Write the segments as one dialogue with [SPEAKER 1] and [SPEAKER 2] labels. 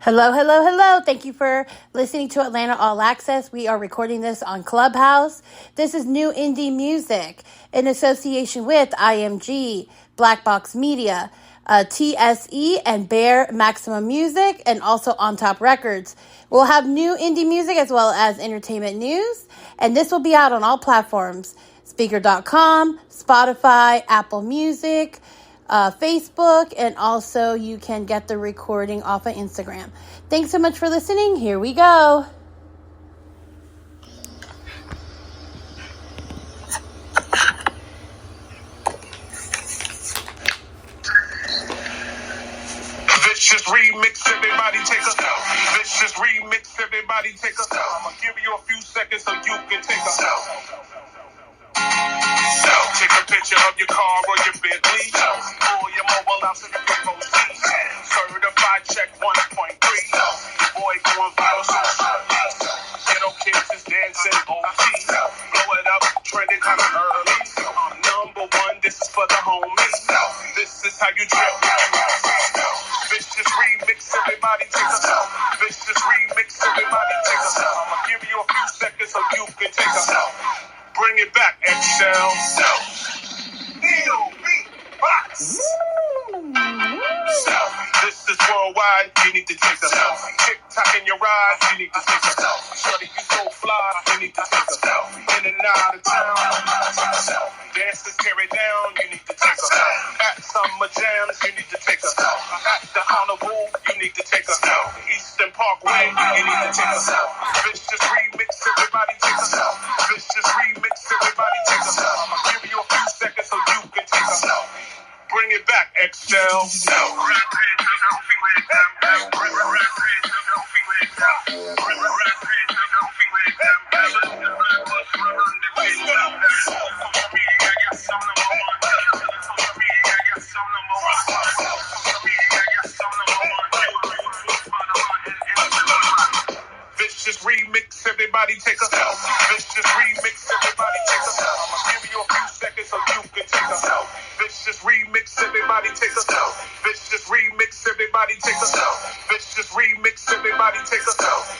[SPEAKER 1] Hello, hello, hello. Thank you for listening to Atlanta All Access. We are recording this on Clubhouse. This is new indie music in association with IMG, Blacboxmedia, TSE, and Bear Maximum Music, and also On Top Records. We'll have new indie music as well as entertainment news, and this will be out on all platforms, Speaker.com, Spotify, Apple Music, Facebook, and also you can get the recording off of Instagram. Thanks so much for listening. Here we go.
[SPEAKER 2] Vicious remix, everybody take a selfie. Vicious remix, everybody take a selfie. I'ma give you a few seconds so you can take a selfie. Take a picture of your car or your Bentley. Pull your mobile out so you can post it. Certified check 1.3. Boy going viral social. Ghetto kids is dancing OT. Blow it up, trending kind of early. I'm number one, this is for the homies. This is how you trip. Vicious remix, everybody take a selfie. Vicious remix, everybody take a selfie. I'ma give you a few seconds so you can take a selfie. Bring it back, Excel. Box. This is worldwide. You need to take a selfie. TikTok in your ride. You need to take a selfie. Shorty, you so fly. You need to take a selfie. In and out of town. Dancers tear it down. You need to take a selfie. At summer jams. You need to take a selfie. At the Honorable. You need to take a selfie. Eastern Parkway. You need to take a selfie. Vicious remix. Everybody take a selfie. Vicious remix. Everybody take a selfie. I'ma give you a few seconds so you can take a selfie. Bring it back, Excel. Vicious remix, everybody take a selfie. Vicious remix, everybody take a selfie. I'ma give you a few seconds so you can take a selfie. Vicious remix, everybody take a selfie. Vicious remix, everybody take a selfie. Vicious remix, everybody take a selfie.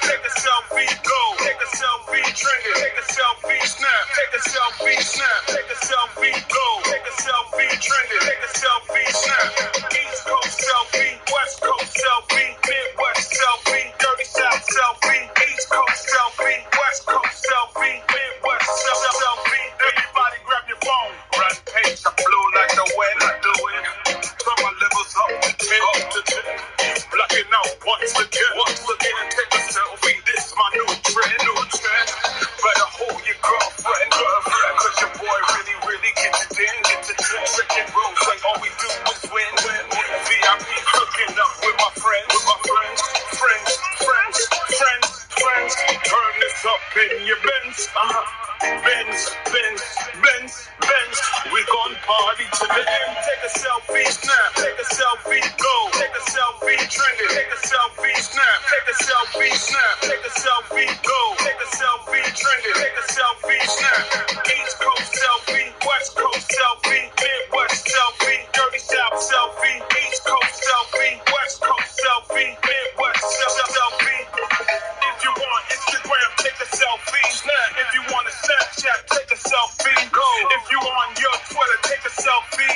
[SPEAKER 2] Take a selfie, go. Take a selfie, trend it. Take a selfie, snap. in your Benz. Benz, Benz, Benz, Benz. We gon' party to the end. Take a selfie, snap. Take a selfie, go. Take a selfie, trend it. Take a selfie, snap. Take a selfie, snap. Take a selfie, go. Take a selfie, trend it. Take a selfie, snap. East Coast selfie, West Coast selfie, Midwest selfie, Dirty South selfie, East Coast selfie, West Coast selfie, Midwest selfie. If you want Instagram, take a selfie. Snap. If you want a Snapchat, take a selfie. Go. If you on your Twitter, take a selfie.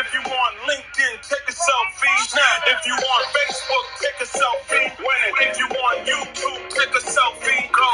[SPEAKER 2] If you want LinkedIn, take a selfie. Snap. If you want Facebook, take a selfie. Win it. If you want YouTube, take a selfie. Go.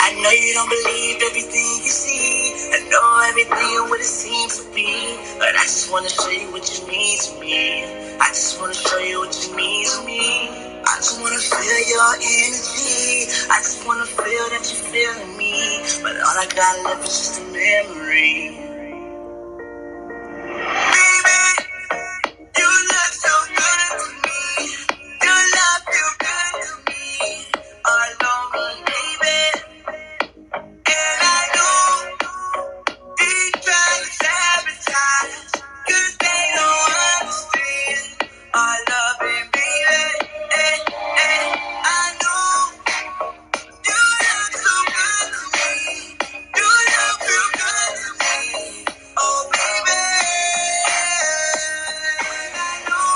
[SPEAKER 3] I know you don't believe everything you see. I know everything and what it seems to be. But I just wanna show you what you mean to me. I just wanna show you what you mean to me. I just wanna feel your energy. I just wanna feel that you're feeling me. But all I got left is just a memory. Baby, you look so good to me. Your love feel good to me. All on me, baby. And I know they try to sabotage, 'cause they don't understand our love and baby. I know you look so good to me. You look real good to me. Oh baby. And I know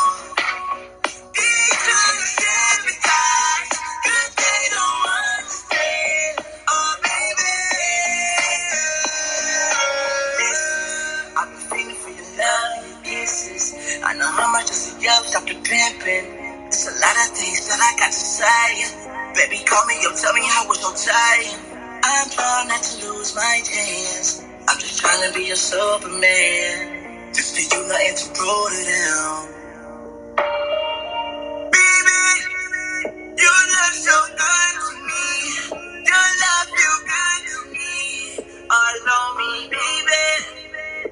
[SPEAKER 3] they try to sabotage, 'cause they don't understand. Oh baby. Listen, I've been feeling for your love and your kisses. I know how much I see you stop the pimping. There's a lot of things that I got to say. Baby, call me, yo, tell me how was your day. I'm trying not to lose my chance. I'm just trying to be your Superman. Just for you, nothing to prove to them. Baby, you look so good to me. Your love feel good to me. All on me, baby.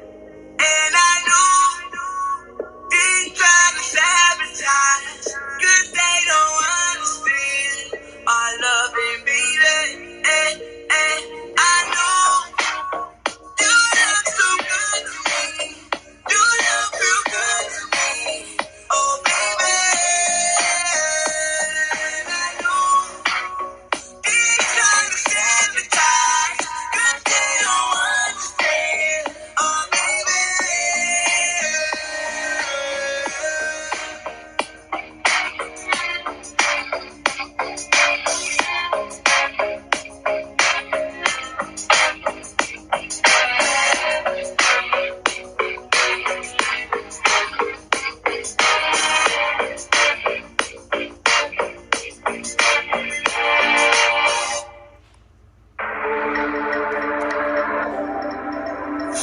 [SPEAKER 3] And I know they try to sabotage, 'cause they don't understand our love and baby. I know you look so good to me. You look real good to me. Oh baby. And I know they try to sabotage, 'cause they don't understand. Oh baby.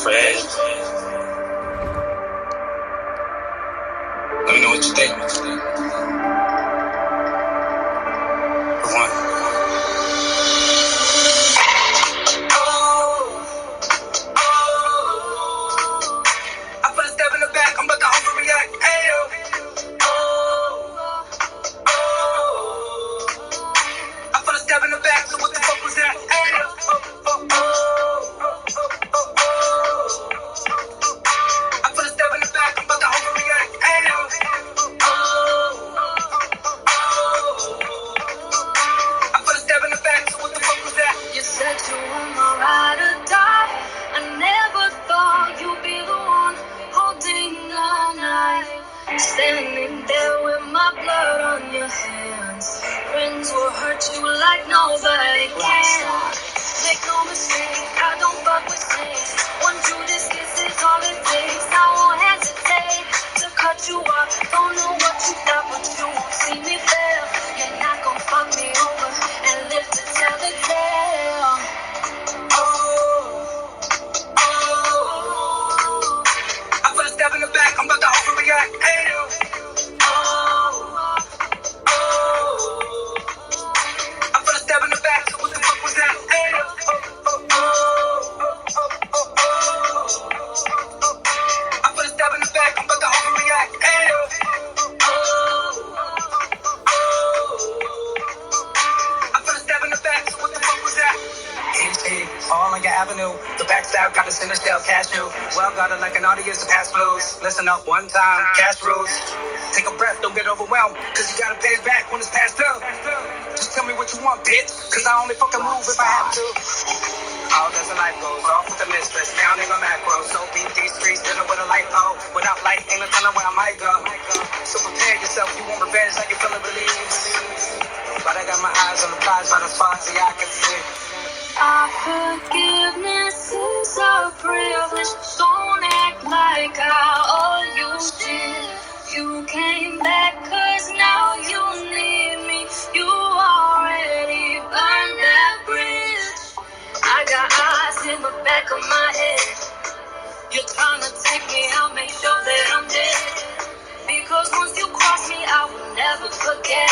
[SPEAKER 3] Fred, let me know what you think. For one. I put a step in the back, I'm about to overreact. Ayo. I put a step in the back, so what the fuck was that? Ayo. I put a step in the back, I'm about to overreact. Ayo. I put a step in the back, so what the fuck was that?
[SPEAKER 4] You said you were my ride or die. I never thought you'd be the one holding the knife. Standing there with my blood on your hands. Friends will hurt you like nobody can. Make no mistake, I don't fuck with snakes. One Judas kiss is all it takes. I won't hesitate to cut you off. Don't know what you got, but you won't see me fail. You're not gonna fuck me over and live to tell the tale.
[SPEAKER 3] I put a step in the back, I'm about to overreact. Ayo. new. The backstab got us in the shell, cashew. Well, got it like an audience to pass blues. Listen up one time, cash rules. Take a breath, don't get overwhelmed, cause you gotta pay it back when it's past due. Just tell me what you want, bitch, cause I only fucking move if I have to. All as the life goes, off with the mistress, counting on macros. So beat these streets, dinner with a light pole. Without light, ain't no telling where I might go. So prepare yourself, you want revenge like you feel it believes. But I got my eyes on the prize, but as far as the eye can see.
[SPEAKER 4] Our forgiveness is a privilege. Don't act like I owe you shit. You came back cause now you need me. You already burned that bridge. I got eyes in the back of my head. You're trying to take me out, make sure that I'm dead. Because once you cross me, I will never forget.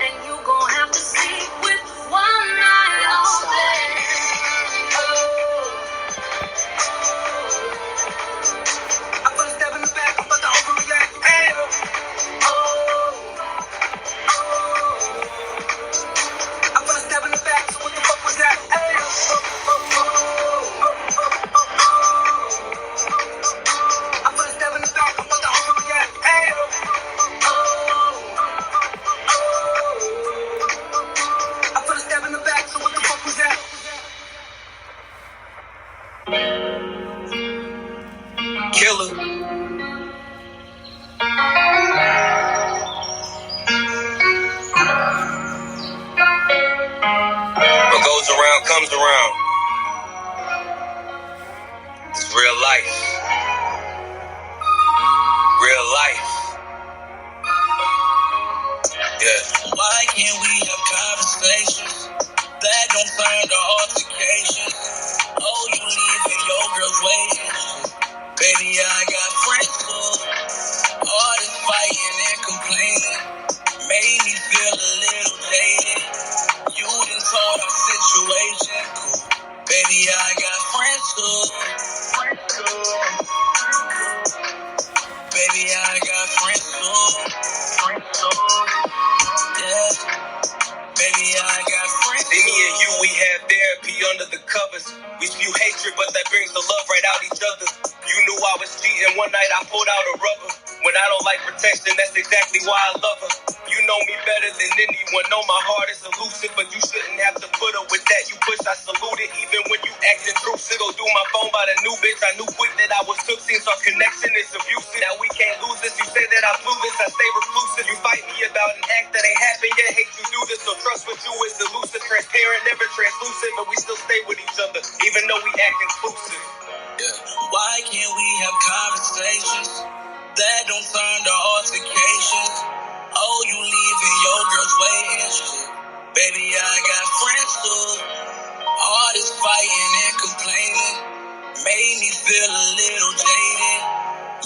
[SPEAKER 4] And you gon' have to sleep with one eye open.
[SPEAKER 3] I put a step in the back, I'm about to overreact. Hey, I put a step in the back, so what the fuck was that? Hey, I put a step in the back, I'm about to overreact. Hey, I put a step in the back, so what the fuck was that? Killer. What goes around comes around. It's real life. Real life. Yeah. Why can't we have conversations that don't turn to altercations? Oh, you leaving your girls waiting. Baby, I got friends too. All this fighting and complaining made me feel a little jaded. You done told our situation. Baby, I got friends too. Baby, I got friends too. Yeah. Baby, I got friends. See, me and you, we have therapy under the covers. We spew hatred, but that brings the love right out each other. You knew I was cheating. One night I pulled out a rubber. When I don't like protection, that's exactly why I love her. You know me better than anyone. Know my heart is elusive, but you shouldn't have to put up with that. You push, I salute it, even when you act intrusive. Go through my phone by the new bitch. I knew quick that I was took. Seems our connection is abusive. Now we can't lose this. You say that I blew this. I stay reclusive. You fight me about an act that ain't happened yet. Hate you do this. So trust with you is elusive. Transparent, never translucent. But we still stay with each other, even though we act inclusive. Yeah. Why can't we have conversations that don't turn to altercations? Oh, you leaving your girls waiting. Shit. Baby, I got friends too. All this fighting and complaining made me feel a little jaded.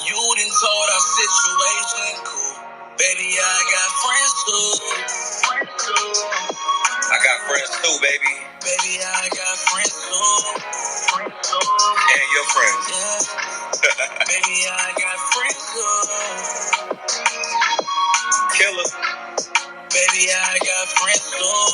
[SPEAKER 3] You done told our situation. Cool. Baby, I got friends too. I got friends too, baby. Baby, I got friends too. And your friends. Yeah. Baby, I got friends too. Killer. Baby, I got friends too.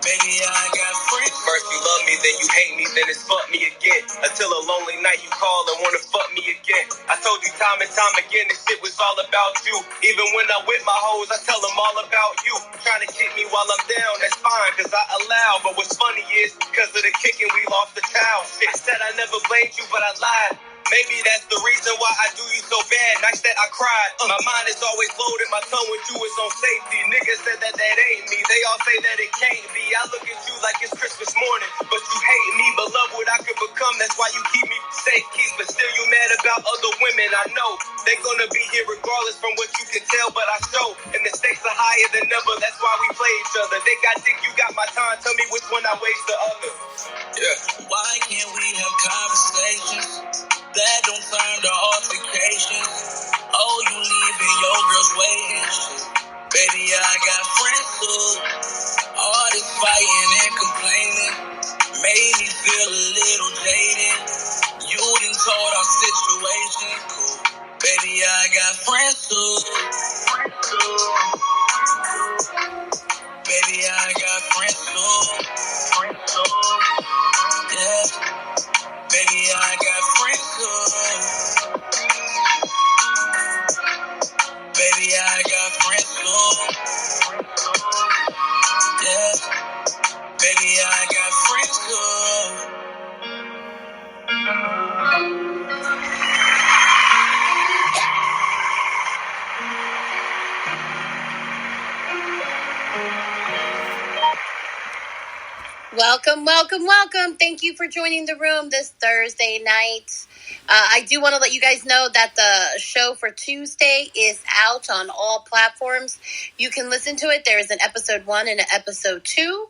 [SPEAKER 3] Baby, I got friends. First you love me, then you hate me, then it's fuck me again. Until a lonely night you call and wanna fuck me again. I told you time and time again this shit was all about you. Even when I'm with my hoes, I tell them all about you. Trying to kick me while I'm down, that's fine, cause I allow. But what's funny is, cause of the kicking we lost the child. Shit, I said I never blamed you, but I lied. Maybe that's the reason why I do you so bad. Nights that I cried. My mind is always loaded. My tongue with you is on safety. Niggas said that ain't me. They all say that it can't be. I look at you like it's Christmas morning, but you hate me, but love what I could become. That's why you keep me safe keys, but still you mad about other women. I know they gonna be here regardless from what you can tell, but I show. And the stakes are higher than ever. That's why we play each other. They got dick, you got my time. Tell me which one I waste the other. Yeah. Why can't we have conversations that don't turn to altercations? Oh, you leaving your girls waiting. Baby, I got friends too. All this fighting and complaining made me feel a little jaded. You done told our situation. Cool. Baby, I got friends too. Baby, I got friends too. I got friends too. Yeah. Baby, I got friends too.
[SPEAKER 1] Welcome, welcome, welcome. Thank you for joining the room this Thursday night. I do want to let you guys know that the show for Tuesday is out on all platforms. You can listen to it. There is an episode 1 and an episode 2.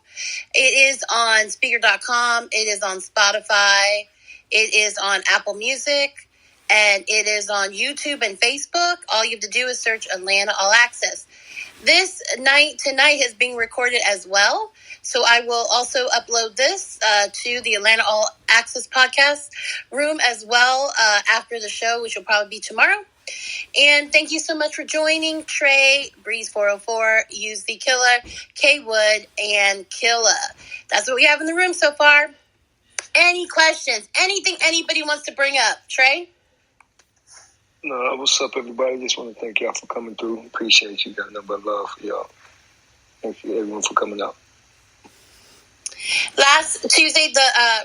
[SPEAKER 1] It is on speaker.com. It is on Spotify. It is on Apple Music. And it is on YouTube and Facebook. All you have to do is search Atlanta All Access. This night tonight is being recorded as well. So I will also upload this to the Atlanta All Access podcast room as well after the show, which will probably be tomorrow. And thank you so much for joining. Trey, Breeze404, Use the Killer, K Wood, and Killa. That's what we have in the room so far. Any questions? Anything anybody wants to bring up? Trey?
[SPEAKER 5] No, what's up, everybody? Just want to thank y'all for coming through. Appreciate you. Got nothing but love for y'all. Thank you, everyone, for coming out.
[SPEAKER 1] Last Tuesday, a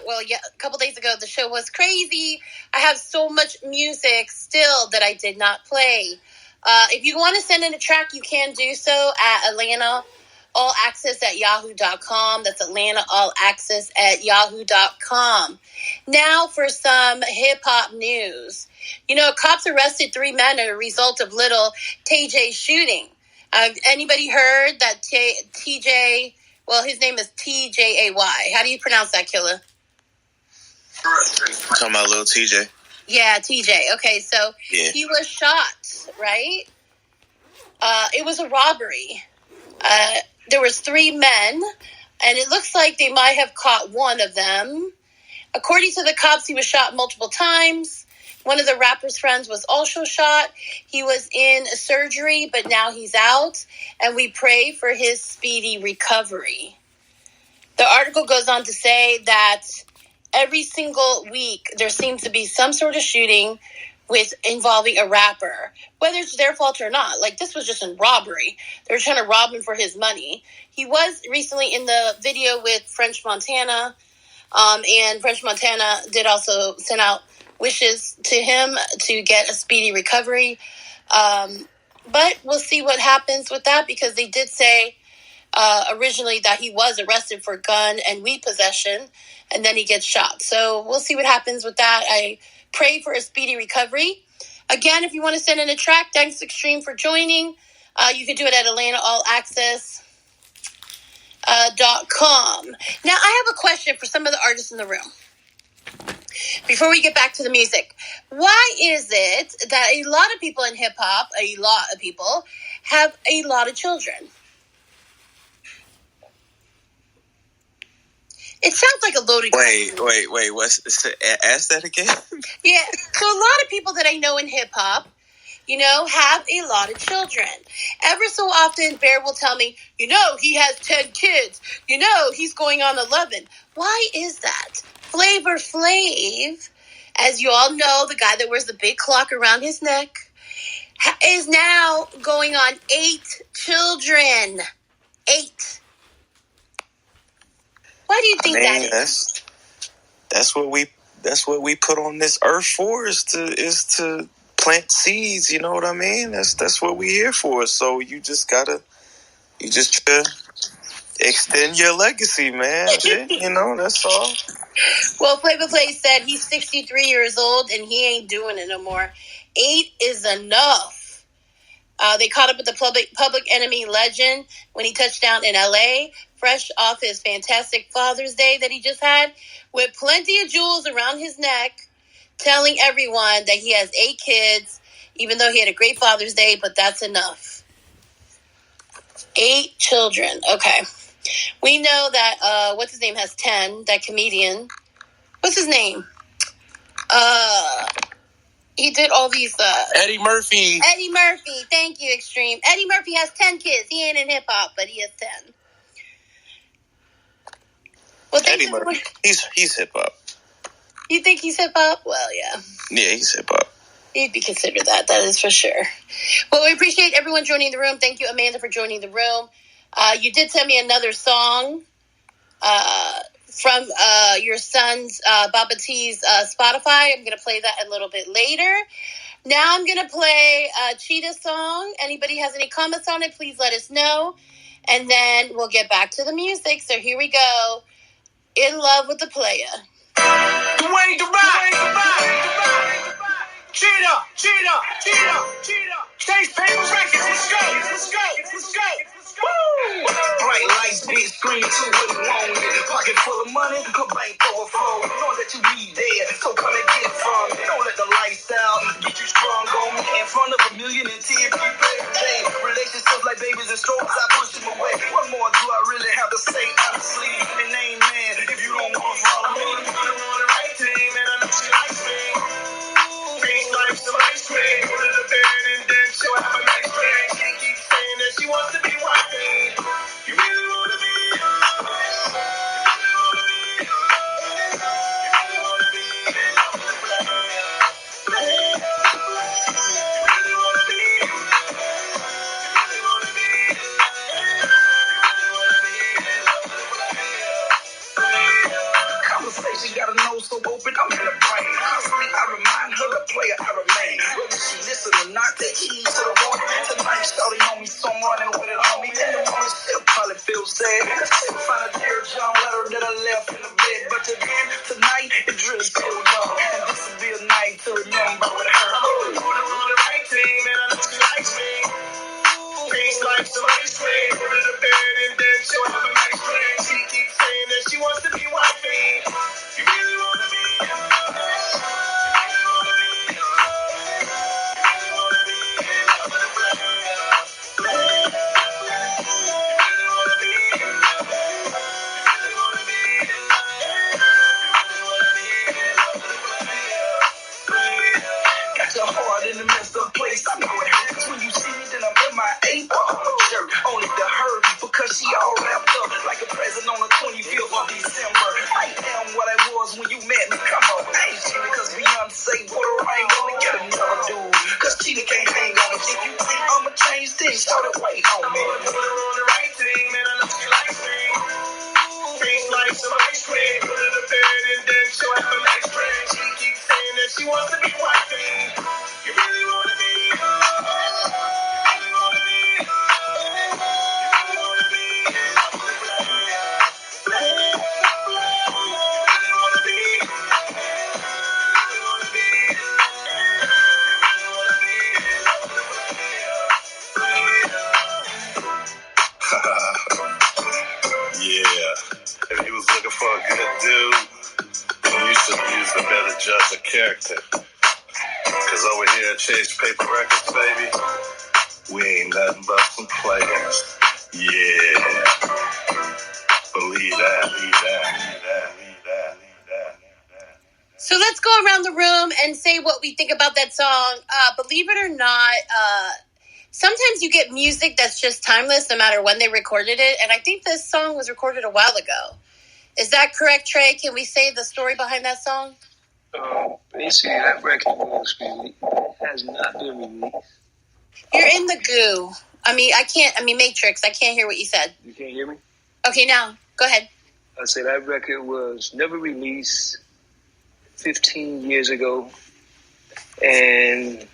[SPEAKER 1] couple days ago, the show was crazy. I have so much music still that I did not play. If you want to send in a track, you can do so at Atlanta All Access at yahoo.com. That's Atlanta All Access at yahoo.com. Now for some hip-hop news. You know, cops arrested 3 men as a result of Little TJ shooting. Anybody heard that TJ... Well, his name is TJAY. How do you pronounce that, Killa?
[SPEAKER 6] Talking about little TJ.
[SPEAKER 1] Yeah, TJ. Okay, so He was shot, right? It was a robbery. There was 3 men, and it looks like they might have caught one of them. According to the cops, he was shot multiple times. One of the rapper's friends was also shot. He was in surgery, but now he's out, and we pray for his speedy recovery. The article goes on to say that every single week there seems to be some sort of shooting involving a rapper, whether it's their fault or not. Like, this was just a robbery. They were trying to rob him for his money. He was recently in the video with French Montana, and French Montana did also send out wishes to him to get a speedy recovery. But we'll see what happens with that, because they did say originally that he was arrested for gun and weed possession, and then he gets shot. So we'll see what happens with that. I pray for a speedy recovery. Again, if you want to send in a track, thanks Extreme for joining. You can do it at AtlantaAllAccess.com. Now, I have a question for some of the artists in the room. Before we get back to the music, why is it that a lot of people in hip-hop, have a lot of children? It sounds like a loaded question.
[SPEAKER 6] Wait. Ask that again?
[SPEAKER 1] Yeah, so a lot of people that I know in hip-hop, have a lot of children. Ever so often, Bear will tell me, he has 10 kids. He's going on 11. Why is that? Flavor Flav, as you all know, the guy that wears the big clock around his neck, is now going on 8 children. 8. Why do you think that is?
[SPEAKER 6] That's what we put on this earth for, is to plant seeds. You know what I mean? That's what we're here for. So you just try to extend your legacy, man. That's all.
[SPEAKER 1] Well, Flavor Flav said he's 63 years old and he ain't doing it no more. 8 is enough. They caught up with the Public Enemy legend when he touched down in L.A., fresh off his fantastic Father's Day that he just had, with plenty of jewels around his neck, telling everyone that he has 8 kids, even though he had a great Father's Day, but that's enough. 8 children. Okay. We know that, what's his name, has 10, that comedian. What's his name? He did all these...
[SPEAKER 6] Eddie Murphy.
[SPEAKER 1] Eddie Murphy. Thank you, Extreme. Eddie Murphy has 10 kids. He ain't in hip-hop, but he has 10. Well,
[SPEAKER 6] Eddie Murphy. He's hip-hop.
[SPEAKER 1] You think he's hip-hop? Well, yeah.
[SPEAKER 6] Yeah, he's hip-hop.
[SPEAKER 1] You'd be considered that. That is for sure. Well, we appreciate everyone joining the room. Thank you, Amanda, for joining the room. You did send me another song from your son's Baba T's Spotify. I'm going to play that a little bit later. Now I'm going to play a Cheetah song. Anybody has any comments on it, please let us know. And then we'll get back to the music. So here we go. In Love with the Playa.
[SPEAKER 3] The way to ride. Cheetah. Chase paper records. Let's go. Woo! Bright lights, big screen, 2 with one. Pocket full of money, a bank overflow. Know that you be there, so come and get from me. Don't let the lifestyle get you strong on me. In front of a million and 10 people every day. Relationships like babies and strokes, I push them away. What more do I really have to say? Honestly, and amen. If you don't want to follow me, you don't want the right team, and I know she likes me. Peace, life, so ice cream. Go to the bed and then she'll have a nice dream. She keeps saying that she wants to be wifey. You really want to be Conversation got a nose so open, I'm in the brain. Constantly, I remind her the player I remain. Whether she listen or not, take heed to the warning. Tonight, shawty on me, so I'm running with it on me. In the morning, she'll probably feel sad. She'll find a dear John letter that I left in the bed. But again, tonight, it really so young. And this will be a night to remember with her. Oh, on the right team, and I know she likes me. Peace, life, so ice cream. Go to the bed and then she'll have a nice dream. She keeps saying that she wants to be wifey. You really want to be. Got your heart in the messed up place. I know it hurts when you see me, then I'm in my A. I'm a jerk, only to her because she all wrapped up like a present on the 25th of December. I am what I was when you met me. Come on, I ain't seen it because Beyonce put a ring on it. Get another dude, because Cheetah can't hang on it. If you think I'ma change things, shout it, wait on me. Put her on the right team, and I know she likes me. Peace, life, some ice cream. Put her to bed and then she'll have a nice dream. She keeps saying that she wants to be wifey. You really want to be. You really want to be. You really want to be. You really want to be. Yeah. If he was looking for a good dude, then you should use the better judge of character. Because over here at Chase Paper Records, baby, we ain't nothing but some players. Yeah. Believe that.
[SPEAKER 1] So let's go around the room and say what we think about that song. Believe it or not, sometimes you get music that's just timeless no matter when they recorded it. And I think this song was recorded a while ago. Is that correct, Trey? Can we say the story behind that song?
[SPEAKER 5] Basically, that record has not been released.
[SPEAKER 1] You're in the goo. Matrix. I can't hear what you said.
[SPEAKER 5] You can't hear me?
[SPEAKER 1] Okay, now, go ahead.
[SPEAKER 5] I said that record was never released 15 years ago, and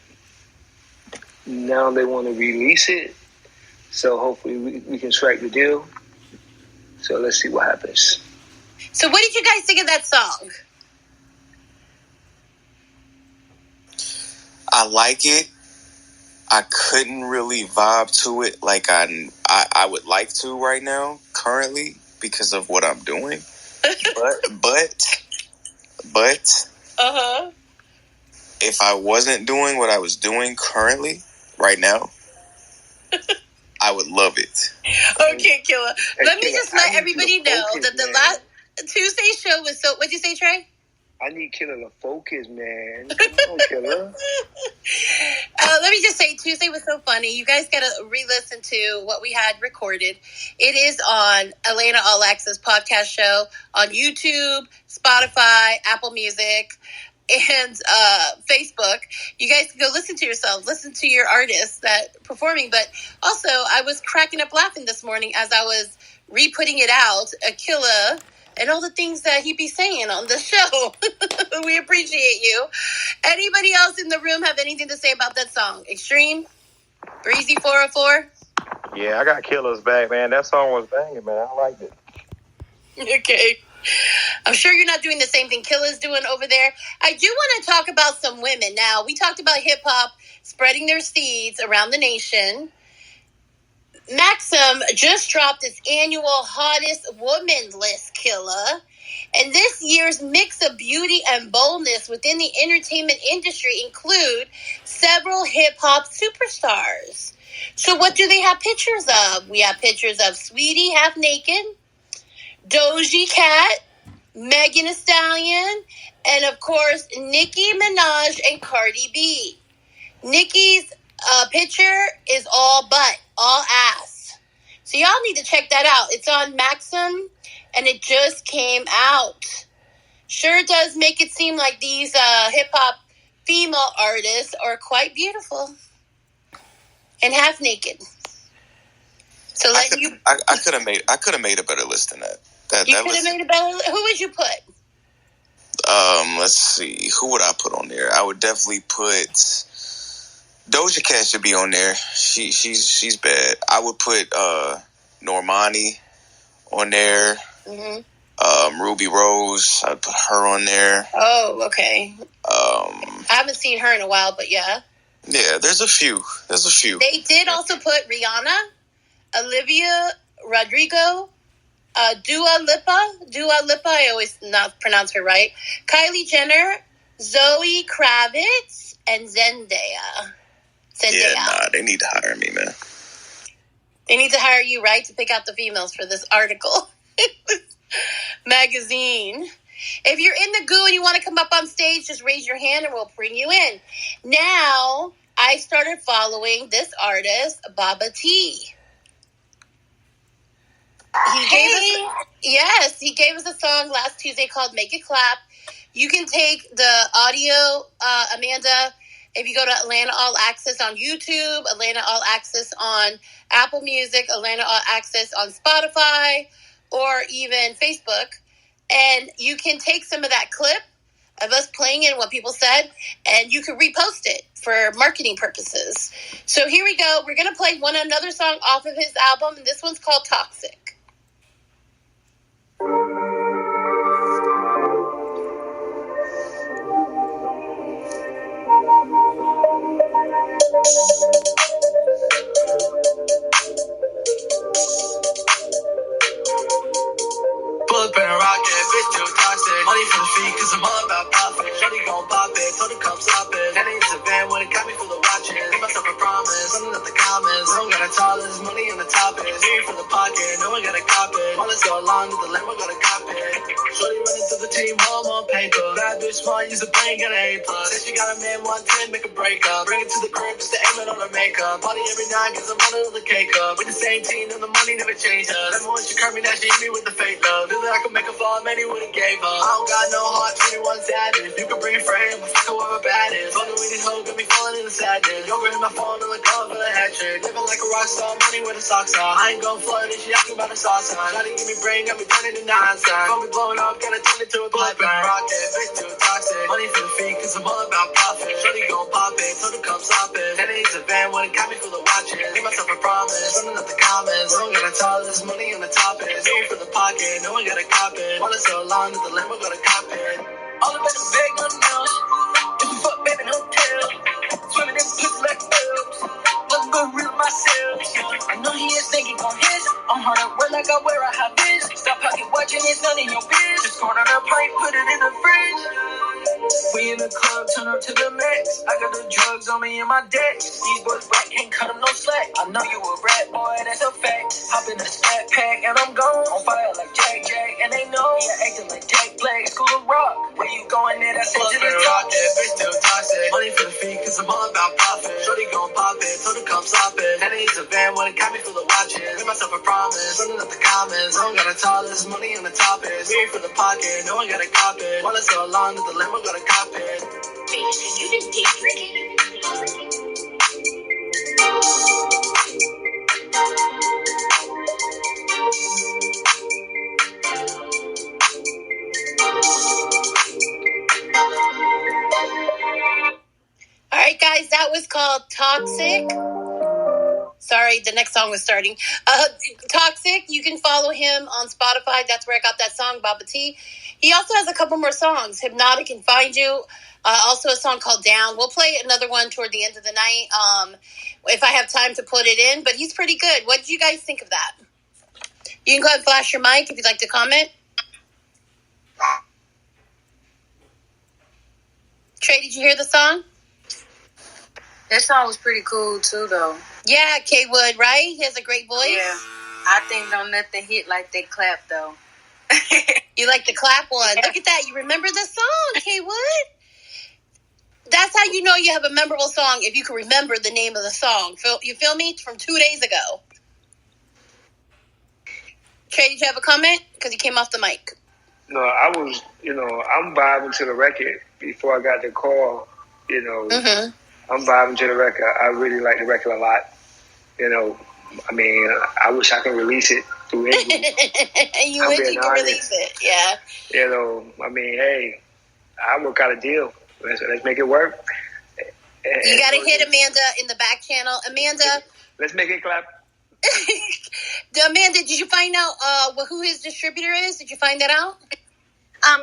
[SPEAKER 5] now they want to release it, so hopefully we can strike the deal. So let's see what happens.
[SPEAKER 1] So what did you guys think of that song?
[SPEAKER 6] I like it. I couldn't really vibe to it like I would like to right now, currently, because of what I'm doing. But if I wasn't doing what I was doing currently, right now, I would love it.
[SPEAKER 1] Okay, Killa. Let me just let everybody know that the last Tuesday show was so... What'd you say, Trey?
[SPEAKER 5] I need Killa to focus, man. Come on, Killa.
[SPEAKER 1] Let me just say, Tuesday was so funny. You guys got to re-listen to what we had recorded. It is on Atlanta All Access podcast show on YouTube, Spotify, Apple Music. and Facebook. You guys can go listen to yourselves, listen to your artists that performing. But also, I was cracking up laughing this morning as I was re-putting it out, Aquila, and all the things that he be saying on the show. We appreciate you. Anybody else in the room have anything to say about that song? Extreme? Breezy 404?
[SPEAKER 7] Yeah, I got Killer's back, man. That song was banging, man. I liked it.
[SPEAKER 1] Okay. I'm sure you're not doing the same thing Killa's doing over there. I do want to talk about some women. Now, we talked about hip-hop spreading their seeds around the nation. Maxim just dropped its annual Hottest Woman list, Killa. And this year's mix of beauty and boldness within the entertainment industry include several hip-hop superstars. So what do they have pictures of? We have pictures of Sweetie half naked, Doja Cat, Megan Thee Stallion, and of course, Nicki Minaj and Cardi B. Nicki's picture is all butt, all ass. So y'all need to check that out. It's on Maxim, and it just came out. Sure does make it seem like these hip-hop female artists are quite beautiful and half naked. So
[SPEAKER 6] I could have made a better list than that.
[SPEAKER 1] You could have made a better. Who would you put?
[SPEAKER 6] Let's see. Who would I put on there? I would definitely put Doja Cat should be on there. She's bad. I would put Normani on there. Mm-hmm. Ruby Rose. I'd put her on there.
[SPEAKER 1] Oh, okay. I haven't seen her in a while, but yeah.
[SPEAKER 6] Yeah, there's a few.
[SPEAKER 1] They did also put Rihanna, Olivia Rodrigo, Dua Lipa, I always not pronounce her right, Kylie Jenner, Zoe Kravitz, and Zendaya.
[SPEAKER 6] Yeah, nah, they need to hire me, man.
[SPEAKER 1] They need to hire you, right, to pick out the females for this article. Magazine. If you're in the goo and you want to come up on stage, just raise your hand and we'll bring you in. Now, I started following this artist, Baba T. He gave us a song last Tuesday called Make It Clap. You can take the audio, Amanda, if you go to Atlanta All Access on YouTube, Atlanta All Access on Apple Music, Atlanta All Access on Spotify, or even Facebook. And you can take some of that clip of us playing it and what people said, and you can repost it for marketing purposes. So here we go. We're going to play another song off of his album, and this one's called Toxic.
[SPEAKER 3] Pull up in a rocket, bitch too toxic. Money for the feet, cause I'm all about profit. Shorty gon' pop it, told her come stop it. That ain't a van when it got me full of watches. Give myself a promise, something at the comments. I don't got a tolerance, money in the topics. Here for the pocket, no one gotta cop it. While it's go along to the limo, gotta cop it. Shorty running through the team, home on paper. Bad bitch smart, use a brain, got an A+. Said she got a man 110, make a break up. Bring it to the crib, just to aim it on her makeup. Party every night, cause I'm running the cake up. With the same team, and the money never changed us. Remember when she curved me, now she hit me with the fake love. Feel that I could make a fall, man, he would've gave up. I don't got no heart, 21 savage. You can bring a friend, but fuck whoever bad is. Fucking with these hoes, got me falling in the sadness. Yo, bring my phone on the cover for the hat trick. Living like a rock star, money where the socks are. I ain't gon' flood it, she asking about the sauce sign. Try to give me brain, got me turning to nine sign. Phone me blowing up, gotta turn it to a pipeline. Rocket, bitch too toxic. Money for the feet, cause I'm all about profit. Shorty gon' pop it, told her come stop it. That ain't a van when it got me full of watches. Give myself a promise, something at the comments. I don't gotta tell this money on the topics. Here for the pocket, no one gotta cop it. While it's so long that the limo gotta cop it. All about the big money now. If you fuck, baby, no tell. Swimming in pussy like whales. Nothing but real myself. I know he is thinking on his. I'm hard at work like I wear a high vis. Stop pocket watching, it's none of your biz. Just corner the pipe, put it in the fridge. We in the club, turn up to the max. I got the drugs on me in my deck. These boys back, can't cut them no slack. I know you a rat boy, that's a fact. Hop in the scat pack and I'm gone. On fire like Jack, and they know. Yeah, acting like Jack Black, school of rock. Where you going there, that's it to the top. Bitch too toxic. Money for the feet, cause I'm all about profit. Shorty gon' pop it, told her come stop it. That ain't a van when it got me full of watches. myself a promise. Running up the comments. No one got a tallest. Money on the top is. Weird for the pocket. No one got a cop it. Wanna so long that the limo got a cop it. Bitch, you just did freaking.
[SPEAKER 1] All right, guys, that was called Toxic. Sorry, the next song was starting. Toxic, you can follow him on Spotify. That's where I got that song, Baba T. He also has a couple more songs. Hypnotic and Find You. Also a song called Down. We'll play another one toward the end of the night if I have time to put it in. But he's pretty good. What did you guys think of that? You can go ahead and flash your mic if you'd like to comment. Trey, did you hear the song?
[SPEAKER 8] That song was pretty cool, too, though.
[SPEAKER 1] Yeah, K Wood, right? He has a great voice.
[SPEAKER 8] Yeah. I think don't nothing hit like they clap, though.
[SPEAKER 1] You like the clap one. Look at that. You remember the song, K Wood? That's how you know you have a memorable song, if you can remember the name of the song. You feel me? It's from 2 days ago. Trey, did you have a comment? Because he came off the mic.
[SPEAKER 5] No, I was, I'm vibing to the record before I got the call,
[SPEAKER 1] Mm-hmm.
[SPEAKER 5] I'm vibing to the record. I really like the record a lot. I wish I could release it through English.
[SPEAKER 1] You wish you could release it, yeah.
[SPEAKER 5] Hey, I'll work out a deal. Let's make it work.
[SPEAKER 1] You got to hit Amanda in the back channel. Amanda.
[SPEAKER 5] Let's make it clap.
[SPEAKER 1] Amanda, did you find out who his distributor is? Did you find that out?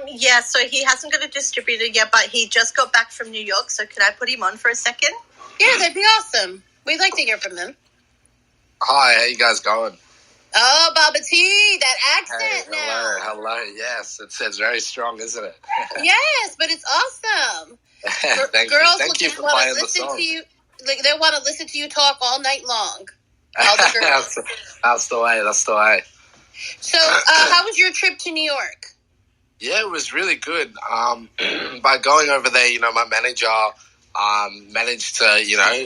[SPEAKER 9] Yeah, so he hasn't got a distributor yet, but he just got back from New York, so could I put him on for a second?
[SPEAKER 1] Yeah, that'd be awesome. We'd like to hear from him.
[SPEAKER 10] Hi, how you guys going?
[SPEAKER 1] Oh, Baba T, that accent now.
[SPEAKER 10] Hello, yes. It's very strong, isn't it?
[SPEAKER 1] Yes, but it's awesome.
[SPEAKER 10] Thank you for playing the song.
[SPEAKER 1] They want to listen to you talk all night long. All the girls.
[SPEAKER 10] That's the way.
[SPEAKER 1] So, how was your trip to New York?
[SPEAKER 10] Yeah, it was really good. By going over there, my manager managed to,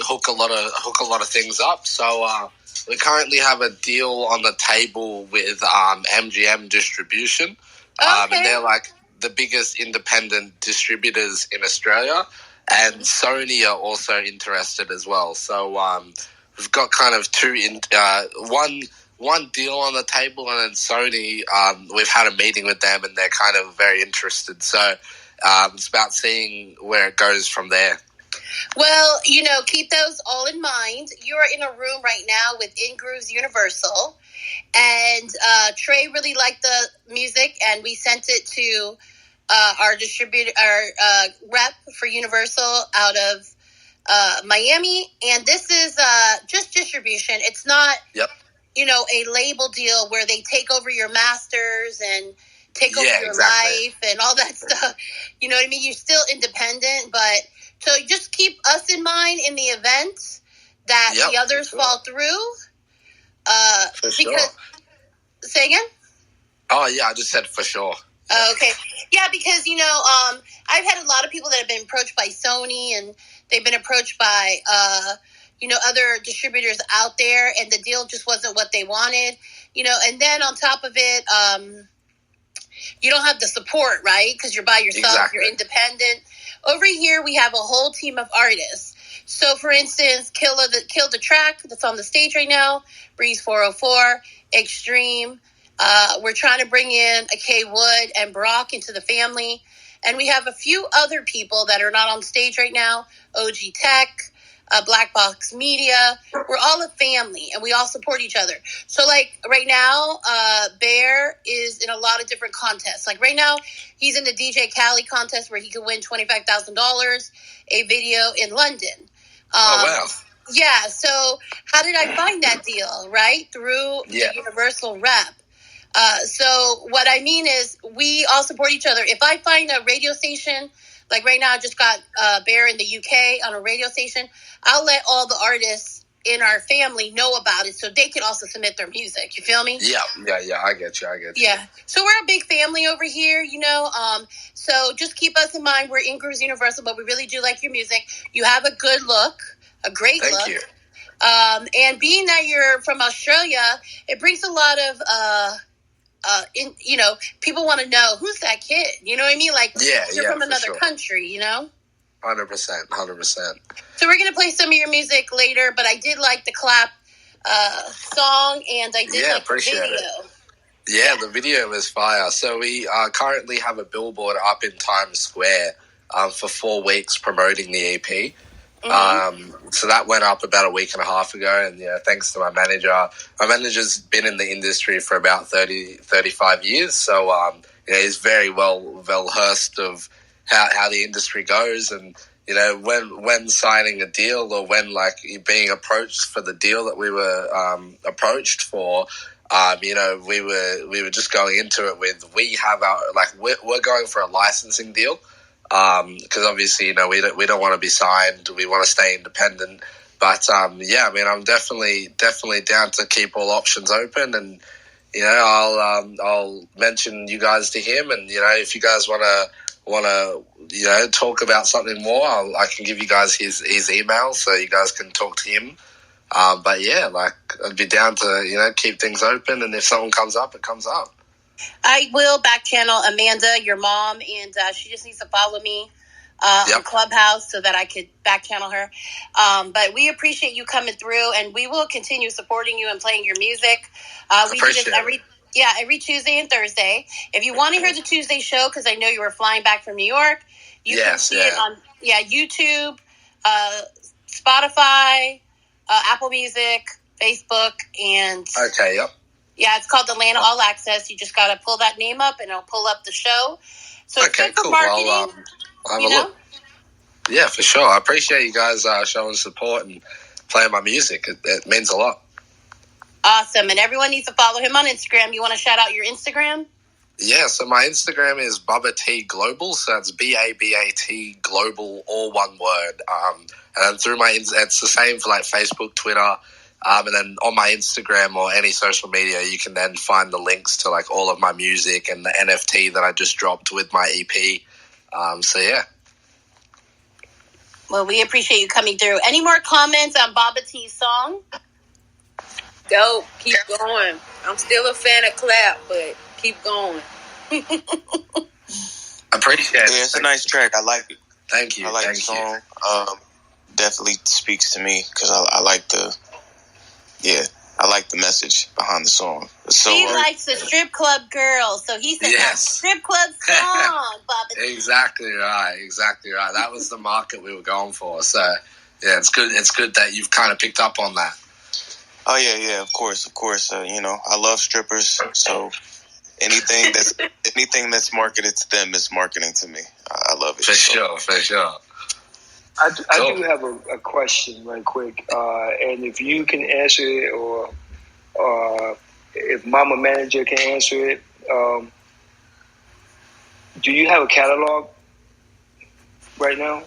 [SPEAKER 10] hook a lot of things up. So we currently have a deal on the table with MGM Distribution.
[SPEAKER 1] Okay.
[SPEAKER 10] And they're like the biggest independent distributors in Australia. And Sony are also interested as well. So we've got kind of one deal on the table, and then Sony, we've had a meeting with them, and they're kind of very interested. So it's about seeing where it goes from there.
[SPEAKER 1] Well, keep those all in mind. You are in a room right now with In Grooves Universal, and Trey really liked the music, and we sent it to our distributor, our rep for Universal out of Miami, and this is just distribution. It's not...
[SPEAKER 10] Yep.
[SPEAKER 1] A label deal where they take over your masters and take over your
[SPEAKER 10] exactly.
[SPEAKER 1] life and all that stuff. You know what I mean? You're still independent, but so just keep us in mind in the event that the others fall through.
[SPEAKER 10] For sure.
[SPEAKER 1] Say again?
[SPEAKER 10] Oh, yeah, I just said for sure.
[SPEAKER 1] Oh, okay. Yeah, because, I've had a lot of people that have been approached by Sony, and they've been approached by, other distributors out there, and the deal just wasn't what they wanted, and then on top of it, you don't have the support, right? Because you're by yourself, You're independent. Over here, we have a whole team of artists. So, for instance, Kill the Track that's on the stage right now, Breeze 404, Extreme. We're trying to bring in a K Wood and Brock into the family. And we have a few other people that are not on stage right now, OG Tech, Blacboxmedia. We're all a family, and we all support each other. So, right now, Bear is in a lot of different contests. Right now, he's in the DJ Khaled contest where he could win $25,000, a video in London.
[SPEAKER 10] Oh, wow.
[SPEAKER 1] Yeah, so how did I find that deal, right? Through the Universal rep. So what I mean is we all support each other. If I find a radio station, like right now I just got Bear in the UK on a radio station, I'll let all the artists in our family know about it so they can also submit their music. You feel me?
[SPEAKER 10] Yeah, I get you.
[SPEAKER 1] Yeah, so we're a big family over here, so just keep us in mind. We're In Grooves Universal, but we really do like your music. You have a good look, a great look.
[SPEAKER 10] Thank you.
[SPEAKER 1] And being that you're from Australia, it brings a lot of, people want to know who's that kid. You know what I mean? Like, you're from another country, you know?
[SPEAKER 10] 100%.
[SPEAKER 1] So we're going to play some of your music later, but I did like the clap song, and I did like the video.
[SPEAKER 10] It. Yeah, the video was fire. So we currently have a billboard up in Times Square for 4 weeks promoting the EP. So that went up about a week and a half ago, and thanks to my manager. My manager's been in the industry for about 35 years, so he's very well versed of how the industry goes, and when signing a deal, or when being approached for the deal that we were approached for. We were just going into it with, we have our, we're going for a licensing deal. Because obviously, we don't want to be signed. We want to stay independent. But, I'm definitely down to keep all options open. And, I'll mention you guys to him. And, if you guys want to, talk about something more, I can give you guys his email so you guys can talk to him. But I'd be down to, keep things open. And if something comes up, it comes up.
[SPEAKER 1] I will back channel Amanda, your mom, and she just needs to follow me on Clubhouse so that I could back channel her. But we appreciate you coming through, and we will continue supporting you and playing your music. We do this every Tuesday and Thursday. If you want to hear the Tuesday show, because I know you were flying back from New York, you can see it on YouTube, Spotify, Apple Music, Facebook, and yeah, it's called Atlanta All Access. You just got to pull that name up, and it'll pull up the show. So it's good for marketing.
[SPEAKER 10] I'll have a look. Yeah, for sure. I appreciate you guys showing support and playing my music. It means a lot.
[SPEAKER 1] Awesome. And everyone needs to follow him on Instagram. You want to shout out your Instagram?
[SPEAKER 10] Yeah, so my Instagram is Bubba T Global. So that's BABAT Global, all one word. And then through it's the same for Facebook, Twitter. And then on my Instagram or any social media, you can then find the links to all of my music and the NFT that I just dropped with my EP.
[SPEAKER 1] Well, we appreciate you coming through. Any more comments on Baba T's song?
[SPEAKER 8] Dope. Keep going. I'm still a fan of Clap, but keep going.
[SPEAKER 10] Appreciate it.
[SPEAKER 6] Yeah, it's a nice track. I like it.
[SPEAKER 10] Thank you.
[SPEAKER 6] I like the song. Definitely speaks to me because I like the... Yeah, I like the message behind the song. So,
[SPEAKER 1] he likes the strip club girls, so he said that strip club song, Bobby.
[SPEAKER 10] Exactly right. That was the market we were going for. So, yeah, it's good. It's good that you've kind of picked up on that.
[SPEAKER 6] Oh yeah, of course. I love strippers, so anything that's marketed to them is marketing to me. I love it.
[SPEAKER 10] For sure.
[SPEAKER 5] I do have a question right quick, and if you can answer it, or if Mama Manager can answer it, do you have a catalog right now?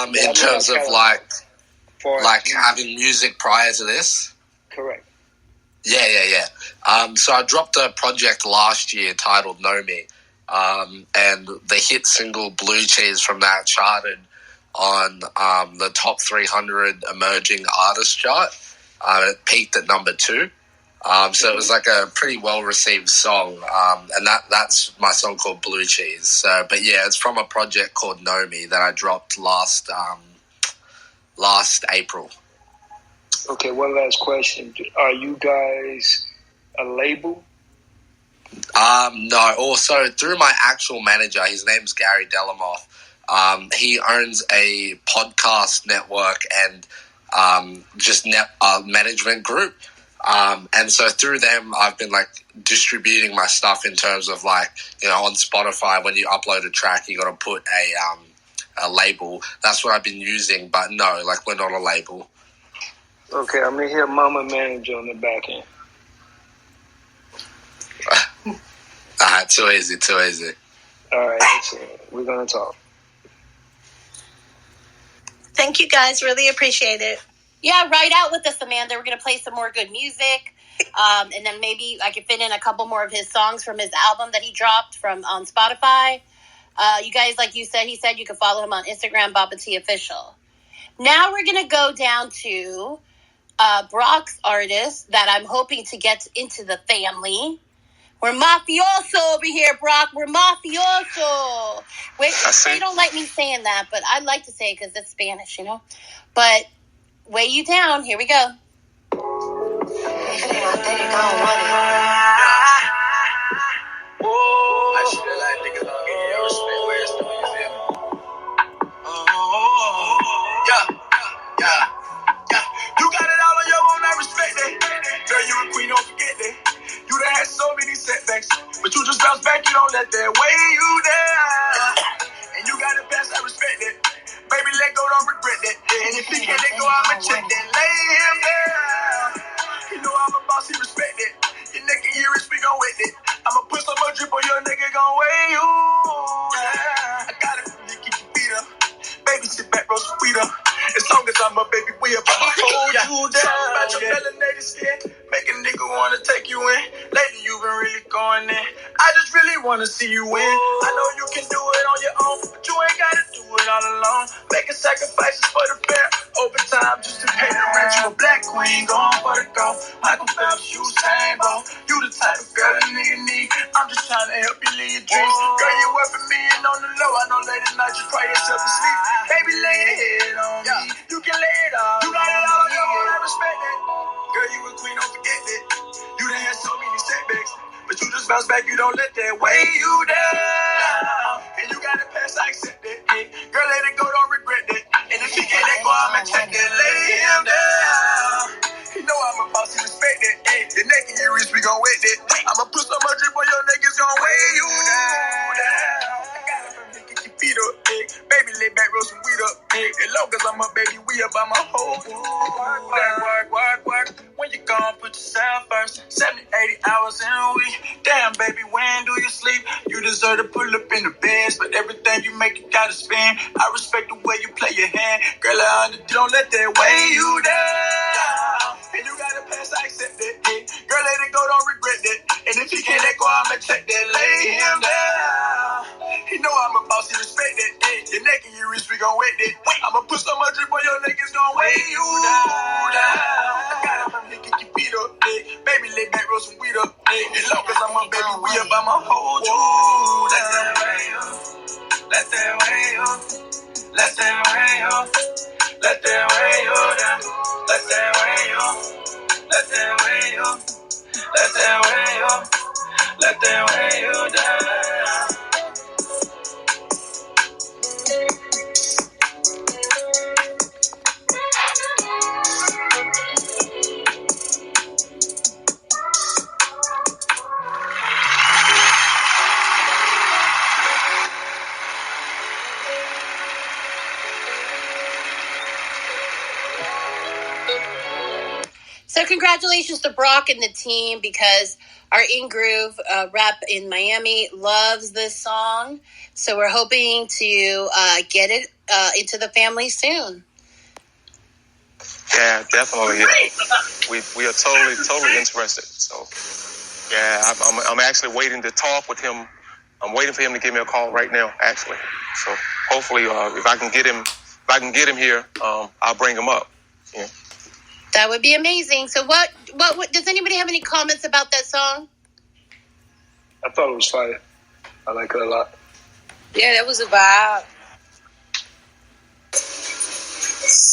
[SPEAKER 10] In terms of having music prior to this?
[SPEAKER 5] Correct.
[SPEAKER 10] Yeah. So I dropped a project last year titled Know Me, and the hit single Blue Cheese from that charted on the top 300 emerging artist chart. It peaked at number 2. So it was a pretty well-received song. And that's my song called Blue Cheese. So, but yeah, it's from a project called Know Me that I dropped last April.
[SPEAKER 5] Okay, one last question. Are you guys a label?
[SPEAKER 10] No. Also, through my actual manager, his name's Gary Delamoth. He owns a podcast network and management group. And so through them, I've been distributing my stuff in terms of on Spotify, when you upload a track, you got to put a label. That's what I've been using. But no, we're not a label.
[SPEAKER 5] Okay, I'm going to hear Mama Manager on the back end.
[SPEAKER 10] Too easy.
[SPEAKER 5] All right, we're going to talk.
[SPEAKER 9] Thank you, guys. Really appreciate it.
[SPEAKER 1] Yeah, ride out with us, Amanda. We're going to play some more good music. And then maybe I could fit in a couple more of his songs from his album that he dropped on Spotify. You guys, like he said you can follow him on Instagram, Baba T Official. Now we're going to go down to Brock's artist that I'm hoping to get into the family. We're mafioso over here, Brock. We're mafioso. Wait, they don't like me saying that, but I like to say it because it's Spanish, you know? But Weigh You Down. Here we go.
[SPEAKER 3] I should have like niggas don't get your respect where it's doing, you feel me? Yeah. You got it all on your own, I respect that. Girl, you a queen, don't forget that. You done had so many setbacks, but you just bounce back, you don't let that weigh you down. And you got it past, I respect that. Baby, let go, don't regret that. And if he can't let go, I'ma check that. Lay him down. You know I'm a boss, he respect it. Your nigga, your wrist, we gon' wet it. I'ma put some more drip on your nigga, gon' weigh you down. I got it from you, keep your feet up. Baby, sit back, roll some weed up. As long as I'm a baby, we up, I'ma hold you down. Something about your melanated skin, make a nigga wanna take you in. Lately, you been really going in. I just really wanna see you win. I know you can do it on your own, but you ain't gotta do it all alone. Making sacrifices for the fair, overtime just to pay the rent. You a black queen, going for the gold. Michael Phelps, you same bro. You the type of girl a nigga need. I'm just trying to help you live your dreams. Girl, you work for me and on the low. I know late at night you cry yourself to sleep. Baby, lay your head on me. You can lay it all. You got it all on your own, I respect that. Girl, you a queen, don't forget that. You done had so many setbacks, but you just bounce back, you don't let that weigh you down. And you got it past, I accept that. Hey, girl, let it go, don't regret that. And if you can't let go, I'ma check that. Lay him down. You know I'm a boss, you respect that. Hey, the neck and your wrist, we gon' wet that. I'ma put some more drip on your niggas, gon' weigh you down. I got it from me, get your feet up. Hey, baby, lay back, roll some weed up. Hey, as long as I'm a baby, we up, I'ma hold you down. Work. When you gone, put yourself first. 70, 80 hours in a week. Damn, baby, when do you sleep? You deserve to pull up in the beds, but everything you make, you gotta spend. I respect the way you play your hand. Girl, don't let that weigh you down. And you gotta pass, I accept that. Hey, girl, let it go, don't regret that. And if you can't let go, I'ma check that. Lay him down. You know I'm a boss, you respect that. Hey, your neck and your wrist, we gon' wet that. I'ma put some more drip on your niggas, gon' weigh you down. I got it from here, get your feet up. Hey, baby, lay back, roll some weed up. Hey, as long as I'm a baby, we up, I'ma hold you down. Let that weigh up. Let that weigh up. Let that weigh up. Let that weigh you down. Let that weigh up. Let that weigh up. Let that weigh up. Let that weigh you down.
[SPEAKER 1] So congratulations to Brock and the team, because our In Groove rep in Miami loves this song. So we're hoping to get it into the family soon.
[SPEAKER 7] Yeah, definitely. We are totally interested. So yeah, I'm actually waiting to talk with him. I'm waiting for him to give me a call right now, actually. So hopefully, if I can get him here, I'll bring him up. Yeah.
[SPEAKER 1] That would be amazing. So what does anybody have any comments about that song?
[SPEAKER 5] I thought it was fire. I like it a lot.
[SPEAKER 8] Yeah, that was a vibe.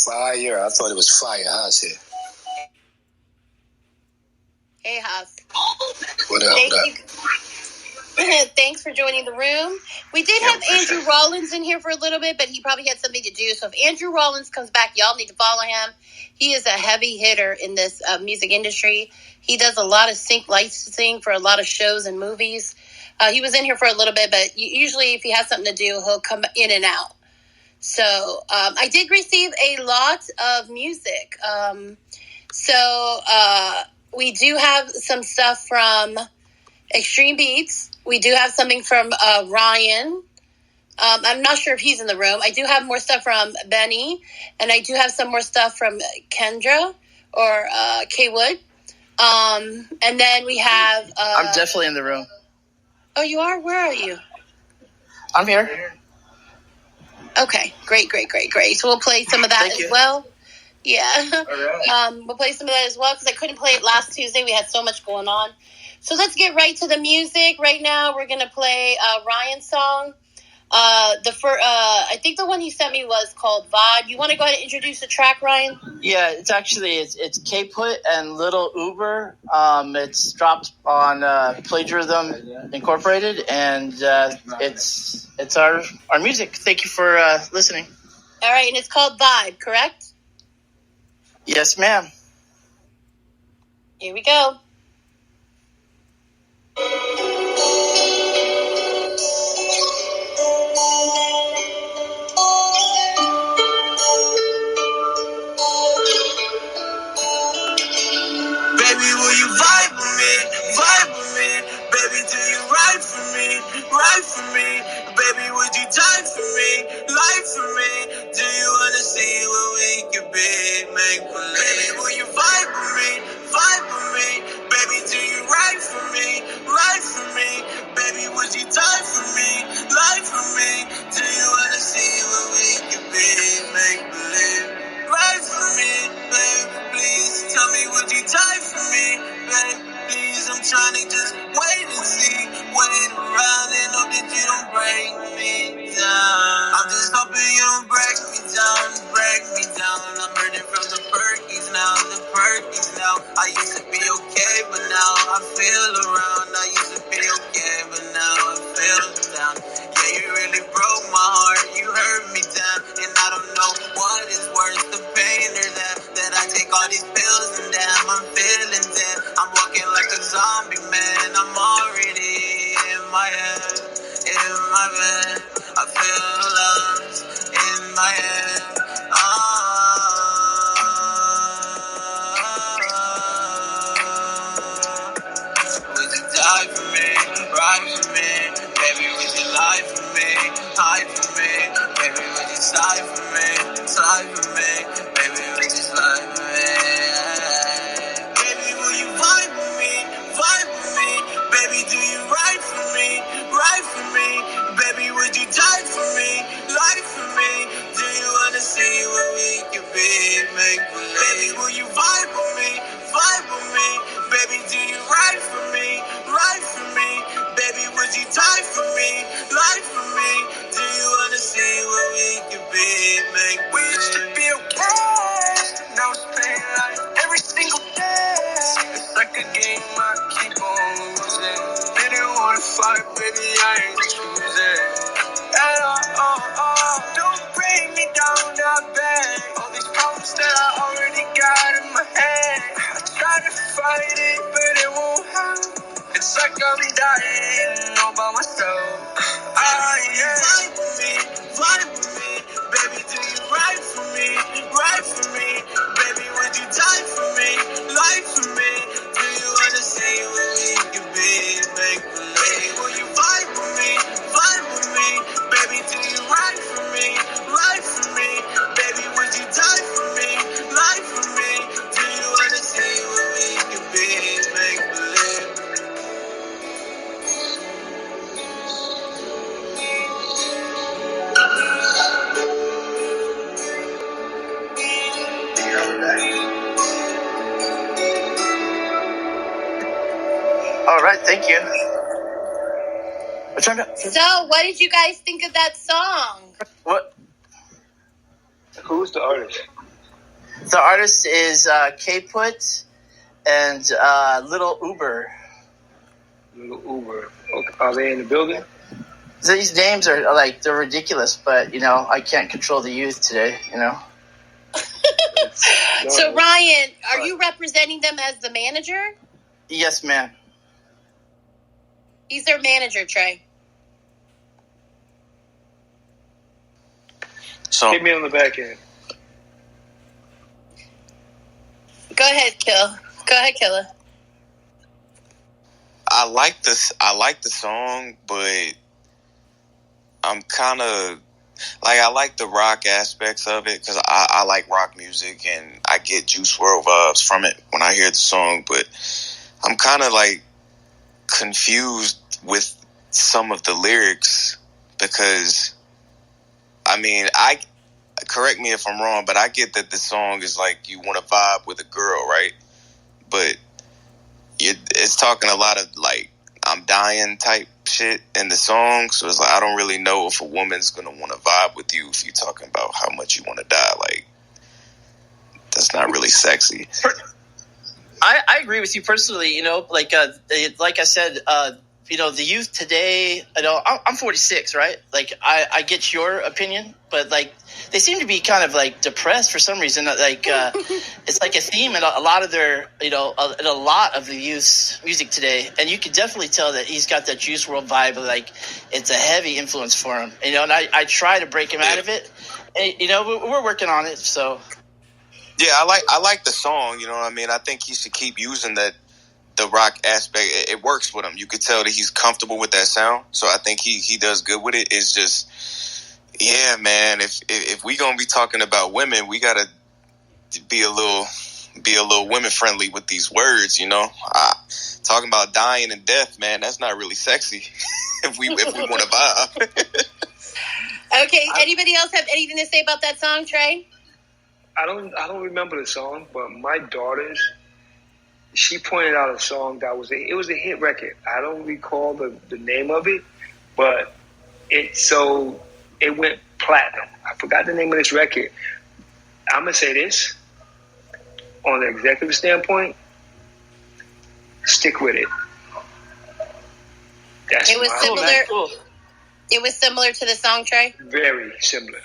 [SPEAKER 11] Fire. I thought it was fire. How's it?
[SPEAKER 1] Hey, Haas.
[SPEAKER 11] What up?
[SPEAKER 1] Thanks for joining the room. We did have Andrew Rollins in here for a little bit, but he probably had something to do. So if Andrew Rollins comes back, y'all need to follow him. He is a heavy hitter in this music industry. He does a lot of sync licensing for a lot of shows and movies. He was in here for a little bit, but usually if he has something to do, he'll come in and out. So I did receive a lot of music. We do have some stuff from Extreme Beats. We do have something from Ryan. I'm not sure if he's in the room. I do have more stuff from Benny, and I do have some more stuff from Kendra or K Wood. And then we have...
[SPEAKER 12] I'm definitely in the room.
[SPEAKER 1] Oh, you are? Where are you?
[SPEAKER 12] I'm here.
[SPEAKER 1] Okay, great. So we'll play some of that as well. Yeah.
[SPEAKER 12] All right.
[SPEAKER 1] We'll play some of that as well because I couldn't play it last Tuesday. We had so much going on. So let's get right to the music. Right now, we're going to play Ryan's song. I think the one you sent me was called Vibe. You want to go ahead and introduce the track, Ryan?
[SPEAKER 12] Yeah, it's K-Put and Little Uber. It's dropped on Plagiarism Incorporated, and it's our music. Thank you for listening.
[SPEAKER 1] All right, and it's called Vibe, correct?
[SPEAKER 12] Yes, ma'am.
[SPEAKER 1] Here we go.
[SPEAKER 3] Baby, will you vibe with me? Vibe with me. Baby, do you ride for me? Ride for me. Baby, would you die for me? Lie for me. Do you wanna see what we could be? Make believe. Baby, will you vibe with me? Vibe with me. Baby, do you ride for me? Ride for me. Baby, would you die for me? Lie for me. Do you wanna see what we could be? Make believe. Ride for me, baby, please. Tell me, would you die for me, baby, please? I'm trying to just wait and see. Wait around and hope that you don't break me down. I'm just hoping you don't break me down, break me down. I'm hurting from the perkies now, the perkies now. I used to be okay, but now I feel around. I used to be okay, but now I feel down. Yeah, you really broke my heart, you hurt me down. And I don't know what is worse, the pain or that I take all these pills and damn, I'm feeling dead. I'm walking like a zombie, man, I'm already in my head, in my bed. I feel lost in my head. Would you die for me, ride for me? Baby, would you lie for me, hide for me? Baby, would you sigh for me, sigh for me? Baby, would you lie for me? Baby, will you vibe with me, vibe with me? Baby, do you ride for me, ride for me? Baby, would you die for me, lie for me? Do you wanna see what we can be? Make believe. Baby, will you vibe with me, vibe with me? Baby, do you ride for me, ride for me? Baby, would you die for me, lie for me? Do you wanna see what we can be? Make we used to be okay, now it's pain like every single day. It's like a game I keep on losing. Didn't wanna fight, baby, I ain't choosing. And don't bring me down, I beg. All these problems that I already got in my head. I try to fight it, but it won't help. It's like I'm dying all by myself. Vibe with me, vibe with me. Baby, do you ride for me, ride for me? Baby, would you die for me, lie for me? Do you wanna see what we can be? Make believe. Will you vibe with me, vibe with me? Baby, do you ride for me, ride for me? Baby, would you die for me, lie for me? Do you wanna see what we can be? Make believe.
[SPEAKER 12] All right, thank you.
[SPEAKER 1] So, what did you guys think of that song?
[SPEAKER 12] What?
[SPEAKER 5] Who's the artist?
[SPEAKER 12] The artist is K-Put and Little Uber.
[SPEAKER 5] Little Uber. Okay. Are they in the building?
[SPEAKER 12] These names are like, they're ridiculous, but you know, I can't control the youth today, you know.
[SPEAKER 1] So, Ryan, are you representing them as the manager?
[SPEAKER 12] Yes, ma'am.
[SPEAKER 1] He's their manager, Trey.
[SPEAKER 6] So
[SPEAKER 5] Hit me on the back end.
[SPEAKER 1] Go ahead, Killa.
[SPEAKER 6] I like this. I like the song, but I'm kind of like, I like the rock aspects of it because I like rock music and I get Juice WRLD vibes from it when I hear the song. But I'm kind of like confused with some of the lyrics because I mean I correct me if I'm wrong, but I get that the song is like you want to vibe with a girl, right? But it's talking a lot of like I'm dying type shit in the song, so it's like I don't really know if a woman's gonna want to vibe with you if you're talking about how much you want to die. Like that's not really sexy.
[SPEAKER 12] I agree with you personally. You know, like I said, you know, the youth today. I know I'm 46, right? Like I get your opinion, but like they seem to be kind of like depressed for some reason. Like it's like a theme in a lot of their, you know, in a lot of the youth's music today, and you can definitely tell that he's got that Juice WRLD vibe. Like it's a heavy influence for him, you know. And I try to break him out of it. And, you know, we're working on it. So
[SPEAKER 6] yeah, I like the song. You know what I mean? I think he should keep using the rock aspect. It works with him. You could tell that he's comfortable with that sound. So I think he does good with it. It's just, yeah, man. If we gonna be talking about women, we gotta be a little women friendly with these words. You know, talking about dying and death, man. That's not really sexy. if we want to vibe.
[SPEAKER 1] Okay. Anybody else have anything to say about that song, Trey?
[SPEAKER 5] I don't remember the song, but my daughters, she pointed out a song that was a hit record. I don't recall the name of it, but it went platinum. I forgot the name of this record. I'm gonna say this on the executive standpoint: stick with it.
[SPEAKER 1] It was similar. Cool. It was similar to the song, Trey.
[SPEAKER 5] Very similar.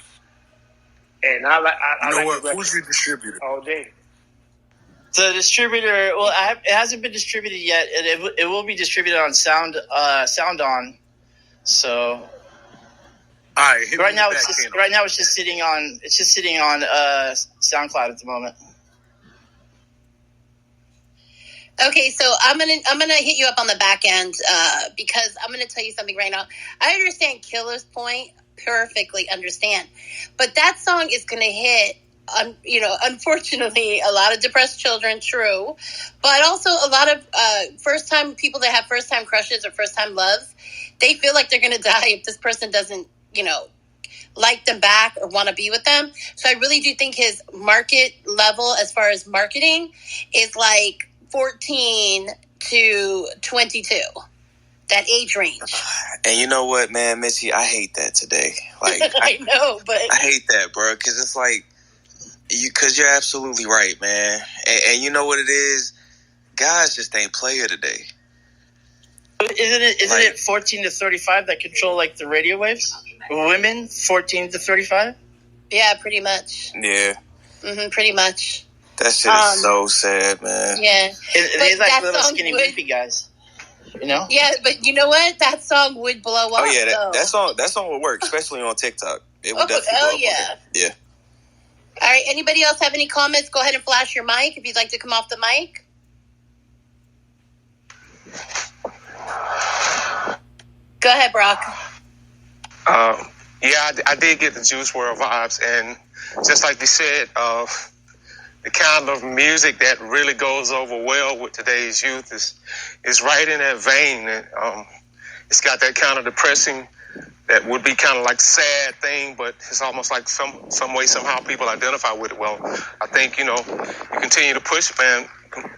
[SPEAKER 5] And I like.
[SPEAKER 2] You know what? Who's the distributor?
[SPEAKER 5] All day.
[SPEAKER 12] The distributor, well, it hasn't been distributed yet. It will be distributed on Sound On. So,
[SPEAKER 2] all right.
[SPEAKER 12] Right now it's just sitting on SoundCloud at the moment.
[SPEAKER 1] Okay, so I'm gonna hit you up on the back end because I'm gonna tell you something right now. I understand Killer's point, perfectly understand, but that song is gonna hit. You know, unfortunately, a lot of depressed children, true, but also a lot of first-time people that have first-time crushes or first-time loves. They feel like they're going to die if this person doesn't, you know, like them back or want to be with them. So I really do think his market level as far as marketing is like 14 to 22, that age range.
[SPEAKER 6] And you know what, man, Missy, I hate that today. Like
[SPEAKER 1] I know, but
[SPEAKER 6] I hate that, bro, because it's like, because you're absolutely right, man. And you know what it is? Guys just ain't player today.
[SPEAKER 12] Isn't it 14 to 35 that control like the radio waves? Women 14 to 35?
[SPEAKER 1] Yeah, pretty much.
[SPEAKER 6] Yeah.
[SPEAKER 1] Pretty much.
[SPEAKER 6] That shit is so sad, man.
[SPEAKER 1] Yeah.
[SPEAKER 12] It's like little skinny goofy guys. You know?
[SPEAKER 1] Yeah, but you know what? That song would blow up.
[SPEAKER 6] Oh yeah, that song would work, especially on TikTok. It would definitely blow up. Yeah.
[SPEAKER 1] All right, anybody else have any comments? Go ahead and flash your mic if you'd like to come off the mic. Go ahead, Brock.
[SPEAKER 7] Yeah, I did get the Juice WRLD vibes, and just like you said, the kind of music that really goes over well with today's youth is right in that vein. And, it's got that kind of depressing, that would be kind of like sad thing, but it's almost like some way, somehow people identify with it. Well, I think, you know, you continue to push, man,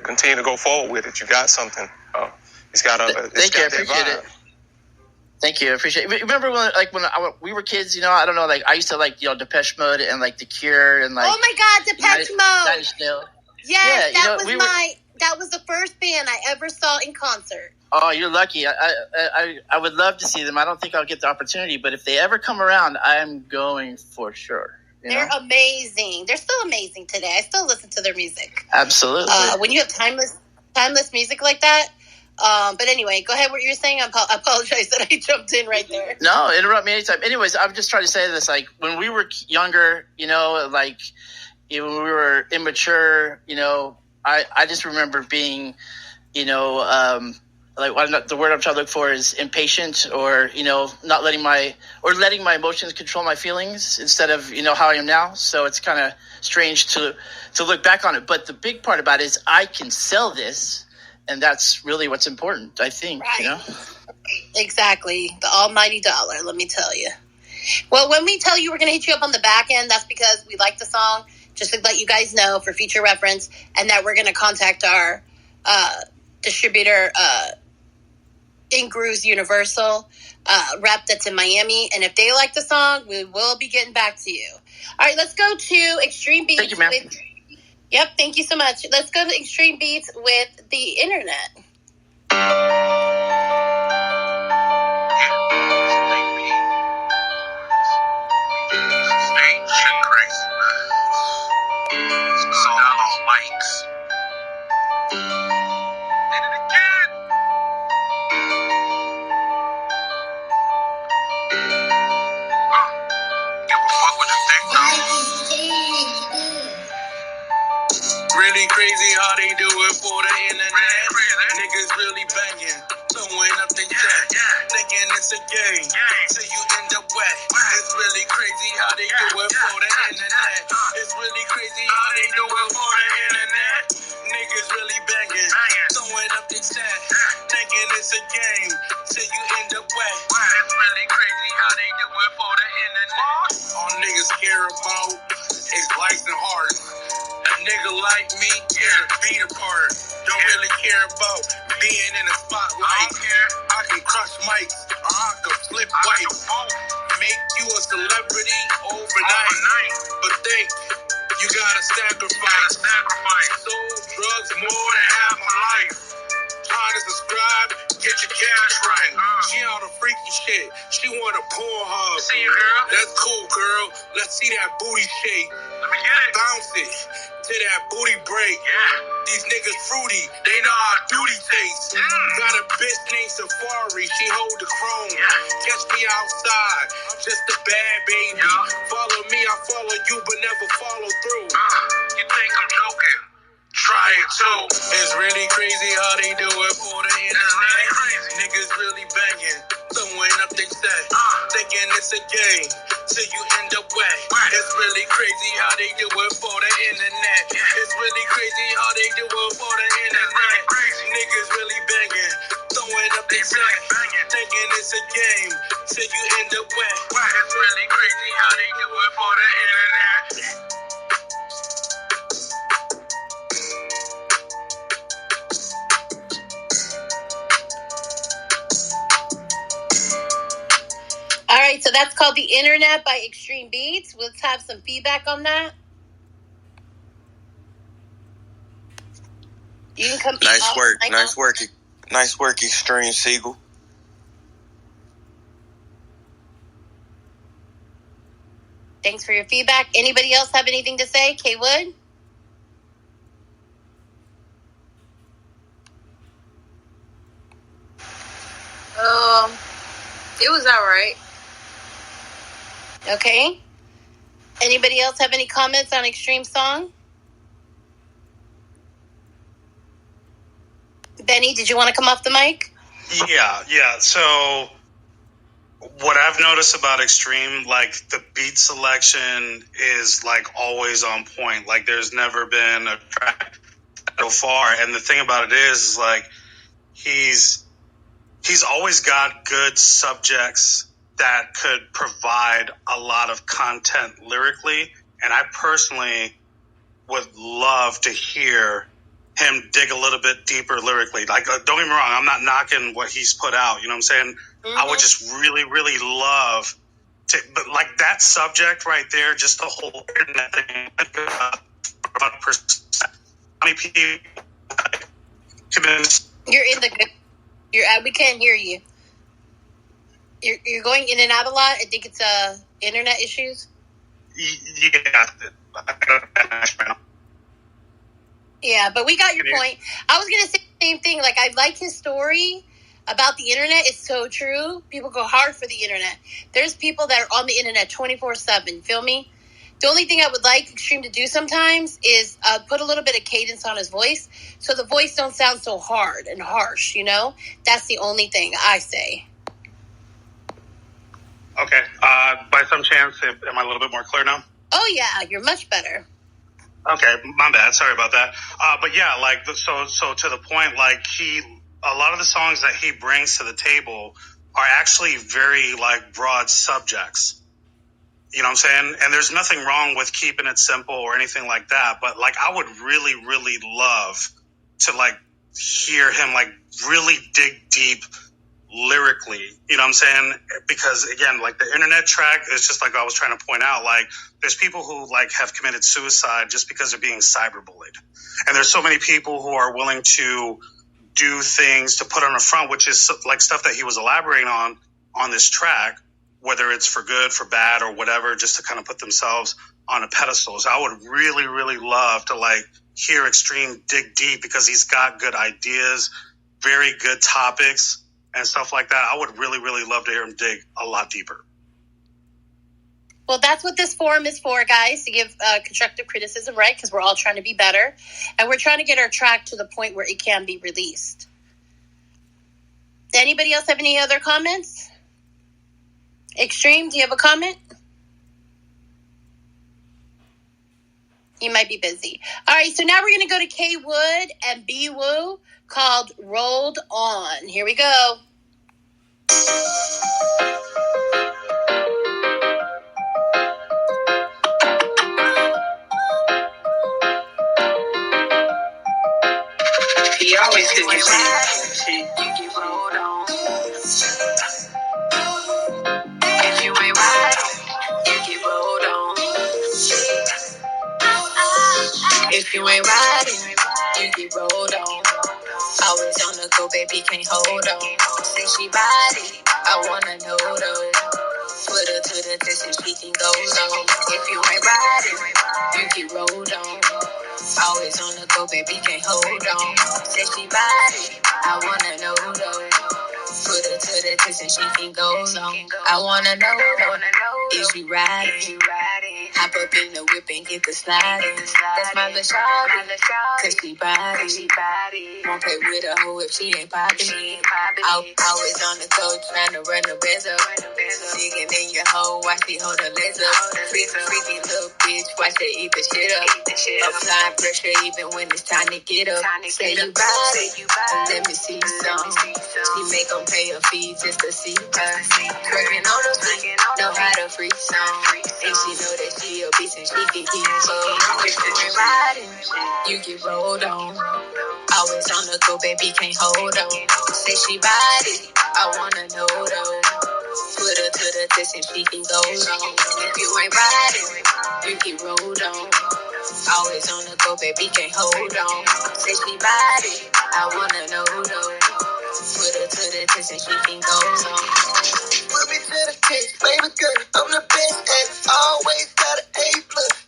[SPEAKER 7] continue to go forward with it. You got something. It's got that vibe.
[SPEAKER 12] Thank you. I appreciate it. Remember when we were kids, you know, I don't know, like I used to like, you know, Depeche Mode and like The Cure and like.
[SPEAKER 1] Oh my God, Depeche Mode. Yes,
[SPEAKER 12] yeah,
[SPEAKER 1] that was the first band I ever saw in concert.
[SPEAKER 12] Oh, you're lucky. I would love to see them. I don't think I'll get the opportunity, but if they ever come around, I'm going for sure.
[SPEAKER 1] They're amazing. They're still amazing today. I still listen to their music.
[SPEAKER 12] Absolutely.
[SPEAKER 1] When you have timeless music like that. But anyway, go ahead. What you were saying? I apologize that I jumped in right there.
[SPEAKER 12] No, interrupt me anytime. Anyways, I'm just trying to say this. Like when we were younger, you know, like when we were immature, you know, I just remember being, you know, like the word I'm trying to look for is impatient, or, you know, letting my emotions control my feelings instead of, you know, how I am now. So it's kind of strange to look back on it. But the big part about it is I can sell this, and that's really what's important, I think, right. You know?
[SPEAKER 1] Exactly. The almighty dollar, let me tell you. Well, when we tell you we're going to hit you up on the back end, that's because we like the song, just to let you guys know for future reference, and that we're going to contact our distributor, Ingrooves Universal rep that's in Miami, and if they like the song, we will be getting back to you. All right, let's go to Extreme Beats.
[SPEAKER 12] Thank you, ma'am.
[SPEAKER 1] Yep, thank you so much. Let's go to Extreme Beats with the internet.
[SPEAKER 2] Really crazy how they do it for the internet. Niggas really banging, throwing up their chat, thinking it's a game, till you end up wet. It's really crazy how they do it for the internet. It's really crazy how they do it for the internet. Niggas really banging, throwing up their chat, thinking it's a game, till you end up wet. It's really crazy how they do it for the internet. All niggas care about is likes and hearts. A nigga like me, beat apart. Don't really care about being in the spotlight. I can crush mics, or I can flip white. Make you a celebrity overnight. But think, you gotta sacrifice. Sold drugs more than half my life. Trying to subscribe, get your cash right. She on the freaky shit. She want a porn hub. See you, girl. That's cool, girl. Let's see that booty shake. Let me get it. Bounce it to that booty break. These niggas fruity. They know how duty tastes. Got a bitch named Safari. She hold the chrome. Catch me outside. I'm just a bad baby. Follow me, I follow you, but never follow through. You think I'm joking? Try it too. It's really crazy how they do it for the internet. Niggas really banging, throwing up their set, thinking it's a game, till you end up wet. It's really crazy how they do it for the internet. It's really crazy how they do it for the internet. Niggas really banging, throwing up their set, thinking it's a game, till you end up wet. It's really crazy how they do it for the internet.
[SPEAKER 1] All right, so that's called The Internet by Extreme Beats. Let's have some feedback on that. You can come.
[SPEAKER 6] Nice work, Extreme Seagull.
[SPEAKER 1] Thanks for your feedback. Anybody else have anything to say? Kay Wood?
[SPEAKER 8] It was all right.
[SPEAKER 1] Okay. Anybody else have any comments on Extreme Song? Benny, did you want to come off the mic?
[SPEAKER 13] Yeah. So what I've noticed about Extreme, like the beat selection is like always on point. Like there's never been a track so far. And the thing about it is like he's always got good subjects that could provide a lot of content lyrically. And I personally would love to hear him dig a little bit deeper lyrically. Like, don't get me wrong, I'm not knocking what he's put out. You know what I'm saying? Mm-hmm. I would just really, really love to, but like that subject right there, just the whole internet thing. How many people?
[SPEAKER 1] You're in the good. We can't hear you. You're going in and out a lot. I think it's internet issues.
[SPEAKER 13] Yeah.
[SPEAKER 1] Yeah, but we got your point. I was gonna say the same thing. Like I like his story about the internet. It's so true. People go hard for the internet. There's people that are on the internet 24/7. Feel me? The only thing I would like Extreme to do sometimes is put a little bit of cadence on his voice, so the voice don't sound so hard and harsh. You know, that's the only thing I say.
[SPEAKER 13] Okay. By some chance, am I a little bit more clear now?
[SPEAKER 1] Oh yeah, you're much better.
[SPEAKER 13] Okay, my bad. Sorry about that. But yeah, like so to the point, like a lot of the songs that he brings to the table are actually very like broad subjects. You know what I'm saying? And there's nothing wrong with keeping it simple or anything like that. But like, I would really, really love to like hear him like really dig deep lyrically. You know what I'm saying? Because again, like the internet track is just like I was trying to point out, like there's people who like have committed suicide just because they're being cyberbullied. And there's so many people who are willing to do things to put on the front, which is like stuff that he was elaborating on this track, whether it's for good, for bad, or whatever, just to kind of put themselves on a pedestal. So I would really, really love to like hear Extreme dig deep because he's got good ideas, very good topics and stuff like that. I would really, really love to hear him dig a lot deeper.
[SPEAKER 1] Well, that's what this forum is for, guys, to give constructive criticism, right? Because we're all trying to be better. And we're trying to get our track to the point where it can be released. Does anybody else have any other comments? Extreme, do you have a comment? You might be busy. All right, so now we're going to go to K Wood and B Woo, called Rolled On. Here we go.
[SPEAKER 3] He always could get shit. You get rolled on. If you ain't right, you get rolled on. If you ain't riding, you get rolled on. Always on the go, baby, can't hold on. Say she body, I wanna know though. Put her to the test and she can go long. If you ain't riding, you get rolled on. Always on the go, baby, can't hold on. Say she body, I wanna know though. Put her to the test and she can go long. I wanna know though, is you riding? Hop up in the whip and get the sliding. That's my little shawty, cause she body. Won't play with a hoe if she ain't poppin'. Always on the go, tryna run the biz up. Digging in your hoe, watch me hold her legs up. Freaky little bitch, watch her eat the shit up. Applying pressure even when it's time to get up. Say you body, let me see some. She make them pay a fee just to see her. Twerking on the beat, know how to freak song. And she know that she a bitch and she can keep up. If you ain't riding, you get rolled on. Always on the go, baby, can't hold on. Say she body, I wanna know though. Put her to the test and she can go long. If you ain't riding, you get rolled on. Always on the go, baby, can't hold on. Say she body, I wanna know though. Put her to the test and she can go long. Put me to the test, baby girl, I'm the best at it. Always got an A+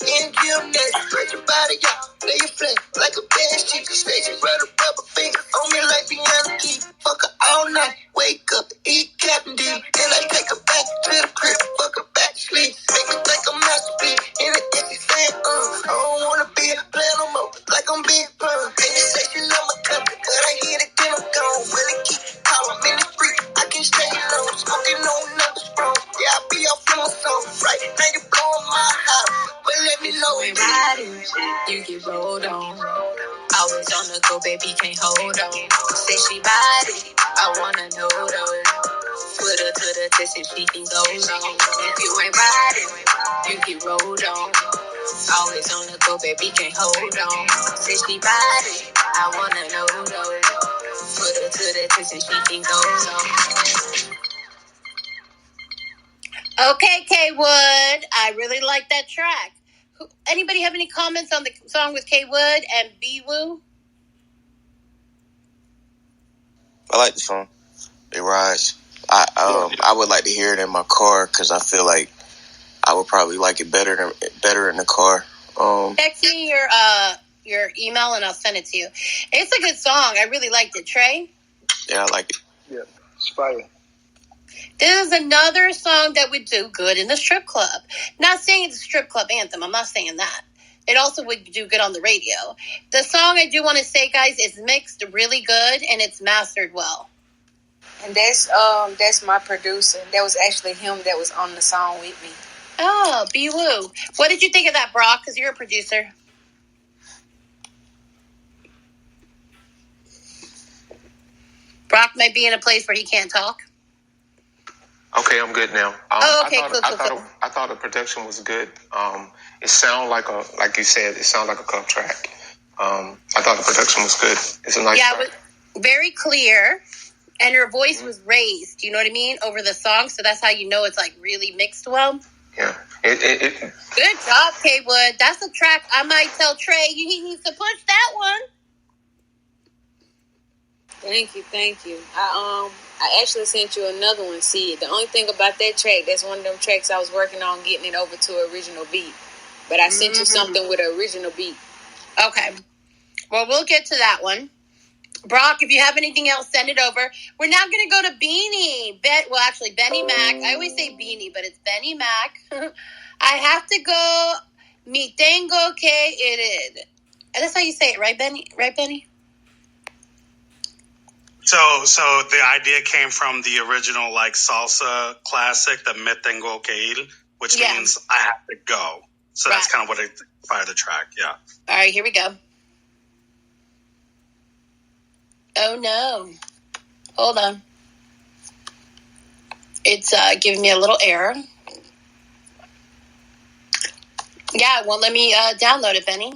[SPEAKER 3] in gymnastics. Spread your body out, lay your flat like a bad chick. Say she run a rubber finger on me like Beyonce Key. Fuck her all night, wake up, eat Captain D. Then I take her back to the crib, fuck her back to sleep. Make me think I'm masterpiece. In the end, she saying, I don't wanna be a player no more, like I'm Big Pun. And she say she love my company, but I hit it, then I'm gone. Really keep calling me in the street, I can stay alone. Smoking on another strong, yeah, I be off in my song. Right now you blowing my house, but let me know it. Riding, you get rolled on. Always on the go, baby, can't hold on. Say she body, I wanna know though. Put her to the test and she can go long. If you ain't riding, you get rolled on. Always on the go, baby, can't hold on. Say she body, I wanna know though. Put her to the test and she can go long.
[SPEAKER 1] Okay, K Wood, I really like that track. Anybody have any comments on the song with K Wood and B Woo?
[SPEAKER 6] I like the song. It rides. I would like to hear it in my car because I feel like I would probably like it better in the car.
[SPEAKER 1] Text me your email and I'll send it to you. It's a good song. I really liked it. Trey?
[SPEAKER 6] Yeah, I like it.
[SPEAKER 5] Yeah, it's fire.
[SPEAKER 1] This is another song that would do good in the strip club. Not saying it's a strip club anthem. I'm not saying that. It also would do good on the radio. The song, I do want to say, guys, is mixed really good and it's mastered well.
[SPEAKER 8] And that's my producer. That was actually him that was on the song with me.
[SPEAKER 1] Oh, B-Woo. What did you think of that, Brock? Because you're a producer. Brock might be in a place where he can't talk.
[SPEAKER 7] Okay, I'm good now.
[SPEAKER 1] Okay, cool.
[SPEAKER 7] I thought the production was good. It sounded like you said, it sounded like a club track. I thought the production was good. It's a nice track.
[SPEAKER 1] It was very clear, and her voice was raised. You know what I mean, over the song. So that's how you know it's like really mixed well.
[SPEAKER 7] Yeah.
[SPEAKER 1] Good job, K Wood. That's a track I might tell Trey he needs to push that one.
[SPEAKER 8] Thank you. I actually sent you another one. See, the only thing about that track, that's one of them tracks I was working on getting it over to an original beat. But I sent you something with an original beat.
[SPEAKER 1] Okay. Well, we'll get to that one. Brock, if you have anything else, send it over. We're now going to go to Beanie. Benny Mac. I always say Beanie, but it's Benny Mac. I have to go. Mi tengo que ir. That's how you say it, right, Benny? Right, Benny?
[SPEAKER 13] So the idea came from the original like salsa classic, the Me Tengo Que Ir, which means I have to go. So that's kind of what inspired the track. Yeah.
[SPEAKER 1] All right, here we go. Oh no! Hold on. It's giving me a little error. Yeah, it won't let me download it, Benny.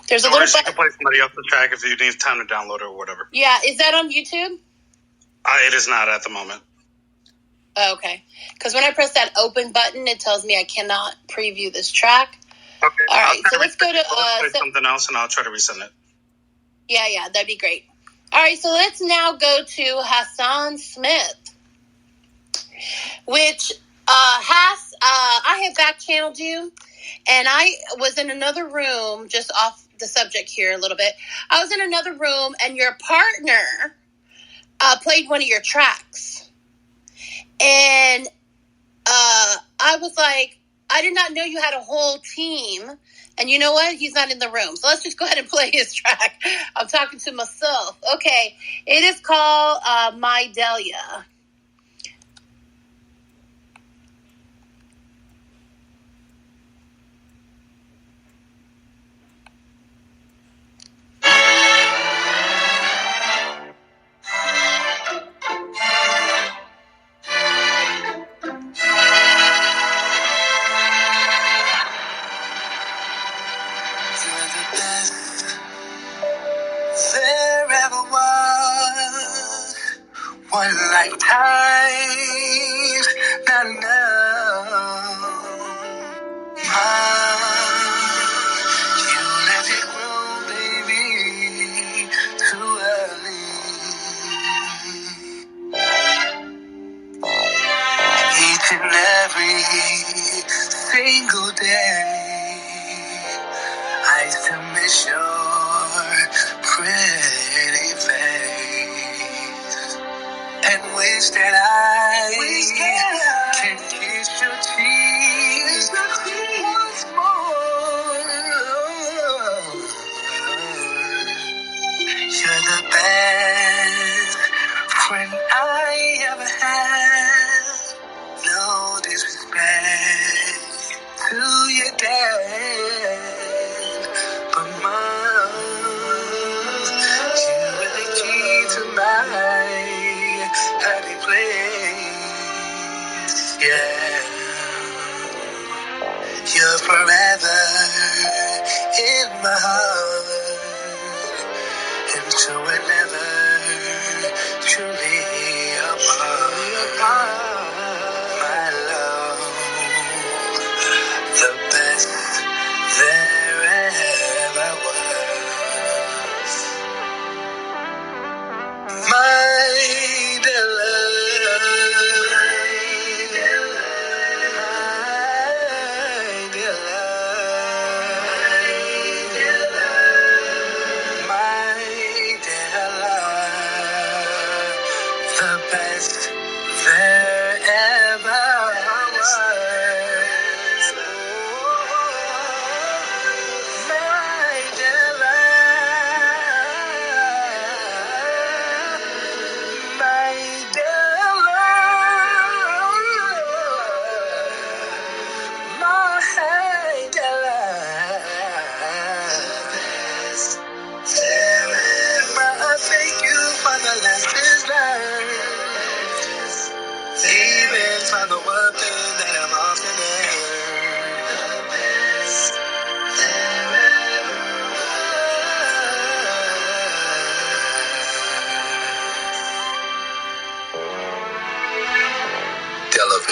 [SPEAKER 1] There's a little button.
[SPEAKER 13] You can play somebody else's track if you need time to download it or whatever.
[SPEAKER 1] Yeah, is that on YouTube?
[SPEAKER 13] It is not at the moment.
[SPEAKER 1] Oh, okay. Because when I press that open button, it tells me I cannot preview this track.
[SPEAKER 13] Okay.
[SPEAKER 1] All right, so let's go to
[SPEAKER 13] something else, and I'll try to resend it.
[SPEAKER 1] Yeah, that'd be great. All right, so let's now go to Hassan Smith, which I have back channeled you, and I was in another room, just off the subject here a little bit. I was in another room, and your partner played one of your tracks, and I was like, I did not know you had a whole team. And you know what? He's not in the room. So let's just go ahead and play his track. I'm talking to myself. Okay. It is called My Delia.
[SPEAKER 3] There ever was one lifetime, not enough. You let it grow, baby, too early. Each and every single day, I still miss your pretty face, and wish that I can kiss your cheeks once more. You're the best friend I ever had. No disrespect to your dad, but mom, you were the key to my happy place. Yeah, you're forever in my heart, and so we're never truly apart. My love, the best there ever was. My dear love, my dear love, my dear love, the best there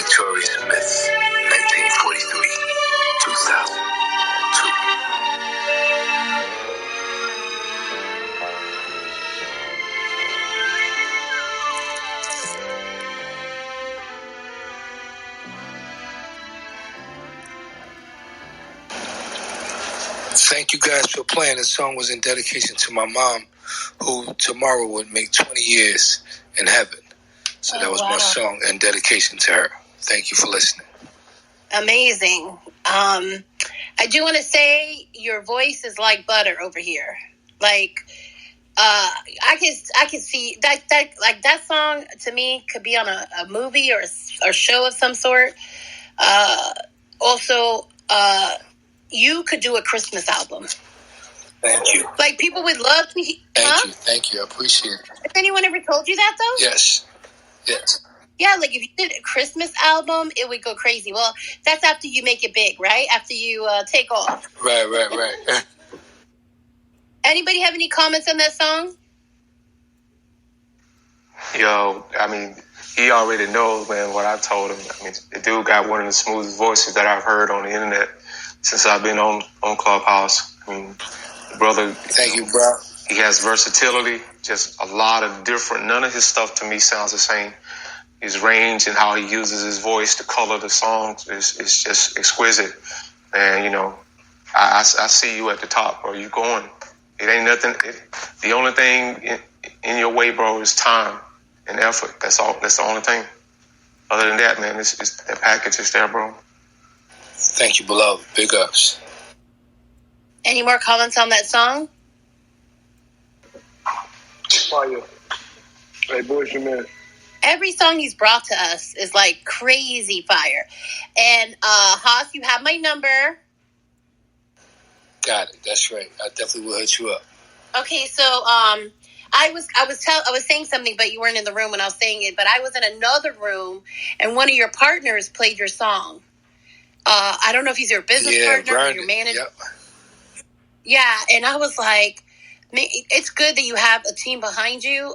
[SPEAKER 11] Victoria Smith, 1943, 2002. Thank you guys for playing. This song was in dedication to my mom, who tomorrow would make 20 years in heaven. So that was my song in dedication to her. Thank you for listening.
[SPEAKER 1] Amazing. I do want to say your voice is like butter over here. Like, I can see that like that song to me could be on a movie or a show of some sort. Also, you could do a Christmas album.
[SPEAKER 11] Thank you.
[SPEAKER 1] Like, people would love to.
[SPEAKER 11] Thank you. I appreciate it.
[SPEAKER 1] Has anyone ever told you that though?
[SPEAKER 11] Yes.
[SPEAKER 1] Yeah, like if you did a Christmas album, it would go crazy. Well, that's after you make it big, right? After you take off.
[SPEAKER 11] Right.
[SPEAKER 1] Anybody have any comments on that song?
[SPEAKER 7] Yo, I mean, he already knows, man, what I told him. I mean, the dude got one of the smoothest voices that I've heard on the internet since I've been on Clubhouse. I mean, the brother...
[SPEAKER 11] Thank you, bro.
[SPEAKER 7] He has versatility, just a lot of different... None of his stuff to me sounds the same. His range and how he uses his voice to color the songs is just exquisite. And, you know, I see you at the top, bro. You going. It ain't nothing. The only thing in your way, bro, is time and effort. That's all. That's the only thing. Other than that, man, it's the package is there, bro.
[SPEAKER 11] Thank you, beloved. Big ups.
[SPEAKER 1] Any more comments on that song?
[SPEAKER 5] Fire. Hey, boys, your man.
[SPEAKER 1] Every song he's brought to us is like crazy fire. And Haas, you have my number.
[SPEAKER 11] Got it. That's right. I definitely will hit you up.
[SPEAKER 1] Okay, so I was saying something, but you weren't in the room when I was saying it. But I was in another room, and one of your partners played your song. I don't know if he's your business partner or your manager.
[SPEAKER 11] Yep.
[SPEAKER 1] Yeah, and I was like, it's good that you have a team behind you.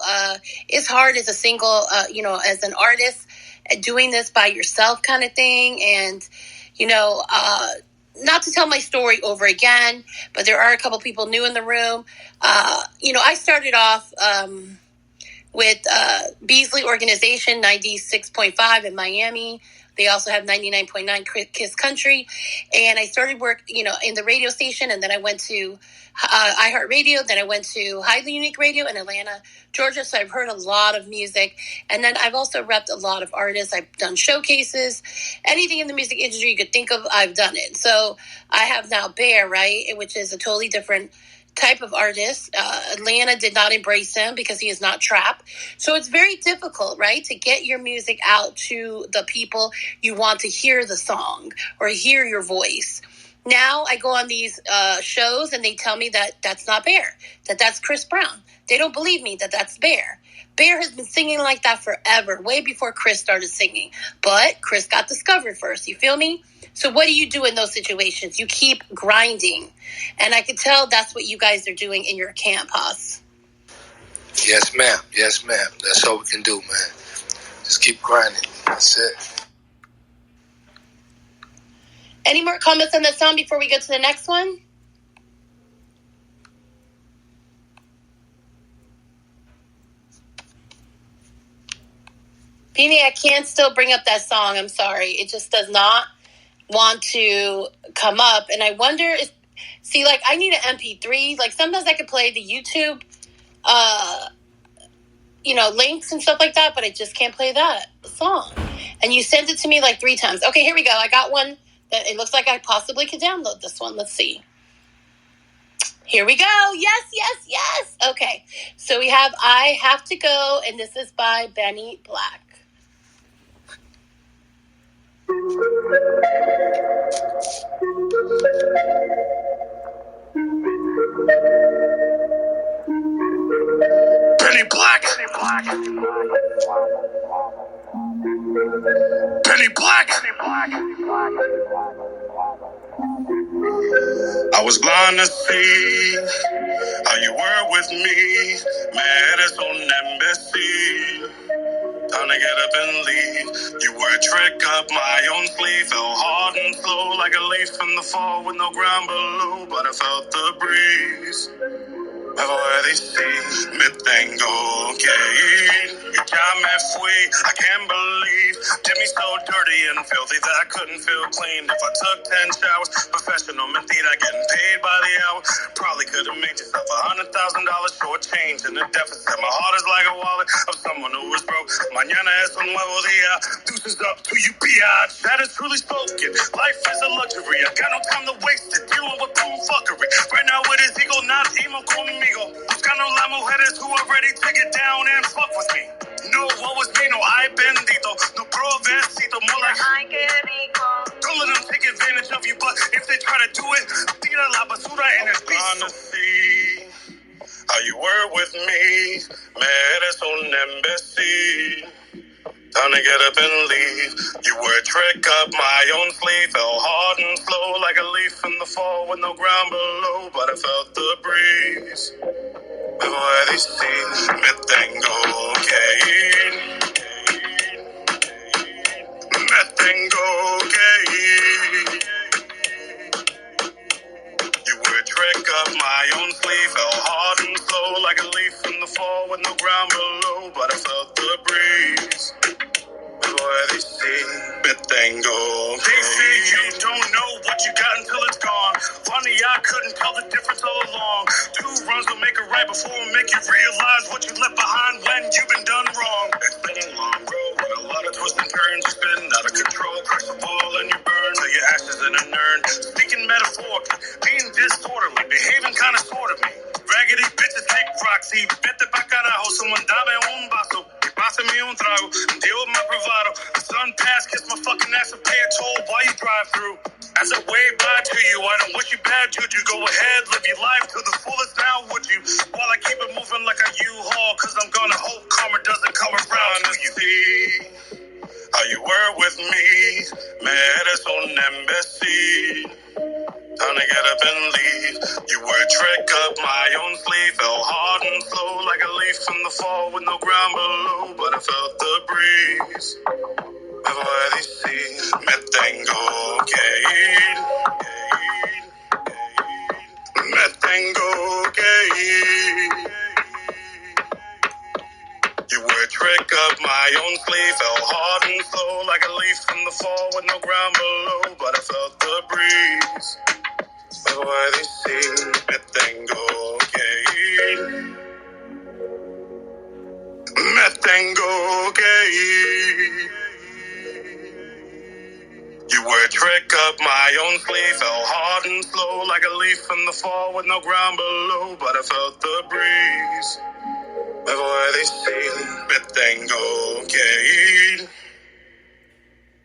[SPEAKER 1] It's hard as a single, as an artist, doing this by yourself kind of thing. And, not to tell my story over again, but there are a couple people new in the room. I started off with Beasley Organization 96.5 in Miami. They also have 99.9 Kiss Country. And I started work, in the radio station, and then I went to iHeartRadio. Then I went to Highly Unique Radio in Atlanta, Georgia. So I've heard a lot of music. And then I've also repped a lot of artists. I've done showcases. Anything in the music industry you could think of, I've done it. So I have now Bear, right, which is a totally different type of artist. Atlanta did not embrace him because he is not trap. So it's very difficult, right, to get your music out to the people you want to hear the song or hear your voice. Now I go on these shows and they tell me that that's not Bear, that's Chris Brown. They don't believe me that that's Bear. Bear has been singing like that forever, way before Chris started singing. But Chris got discovered first, you feel me? So what do you do in those situations? You keep grinding. And I can tell that's what you guys are doing in your camp, Haas.
[SPEAKER 11] Yes, ma'am. That's all we can do, man. Just keep grinding. That's it.
[SPEAKER 1] Any more comments on that song before we go to the next one? Beanie, I can't still bring up that song. I'm sorry. It just does not want to come up. And I wonder if, I need an MP3. Like, sometimes I could play the YouTube, links and stuff like that, but I just can't play that song. And you sent it to me like 3 times. Okay, here we go. I got one that it looks like I possibly could download this one. Let's see. Here we go. Yes. Okay. So we have I Have to Go, and this is by Benny Black.
[SPEAKER 2] Penny Black. Penny Black. I was blind to see how you were with me, mad as on embassy. Time to get up and leave. You were a trick up my own sleeve. Fell hard and slow like a leaf in the fall with no ground below. But I felt the breeze. Ahora sí, me tengo que ir. You got me free, I can't believe. Did me so dirty and filthy that I couldn't feel clean. If I took 10 showers, professional mentira, getting paid by the hour. Probably could have made yourself $100,000 short change in a deficit. My heart is like a wallet of someone who was broke. Mañana es un nuevo día. Deuces up to you, biatch. That is truly spoken. Life is a luxury. I got no time to waste it. Dealing with fuckery. Right now it is ego, not emo conmigo. Buscando las mujeres who are ready to get down and fuck with me. No, what was me? No, I bendito. No provecito. More like, ay, que rico. Don't let them take advantage of you, but if they try to do it, tira la basura en el piso. See how you were with me. Me eres un imbécil. Time to get up and leave. You were a trick up my own sleeve. Fell hard and slow like a leaf in the fall with no ground below. But I felt the breeze. Me puedes decir, me tengo que ir. Me tengo que ir. You were a trick up my own sleeve. Fell hard and slow like a leaf in the fall with no ground below. But I felt the breeze. Me tengo. They say you don't know what you got until it's gone. Funny, I couldn't tell the difference all along. 2 runs will make it right before it make you realize what you left behind when you've been done wrong. It's been a long road with a lot of twists and turns. You've been out of control, crash the ball and you burn till your ashes in an urn. Speaking metaphorically, being disorderly, behaving kind of sort of me. Raggedy bitches take proxy. Vete pa' carajo, someone dame un vaso. Pásame un trago, deal with my bravado. The sun passed, kiss my fucking ass and pay a toll while you drive through. As I wave bye to you, I don't wish you bad juju. Go ahead, live your life to the fullest now, would you? While I keep it moving like a U-Haul, cause I'm gonna hope karma doesn't come around to you. See how you were with me, me eres un imbécil. Time to get up and leave. You were a trick up my own sleeve. Fell hard and slow like a leaf in the fall with no ground below. But I felt the breeze. Me puedes decir, me tengo que ir. Me tengo que ir. You were a trick up my own sleeve. Fell hard and slow like a leaf in the fall with no ground below. But I felt the breeze. Me puedes decir, me tengo que ir. Me tengo que ir. You were a trick up my own sleeve. Fell hard and slow like a leaf in the fall with no ground below. But I felt the breeze. Me puedes decir, me tengo que ir.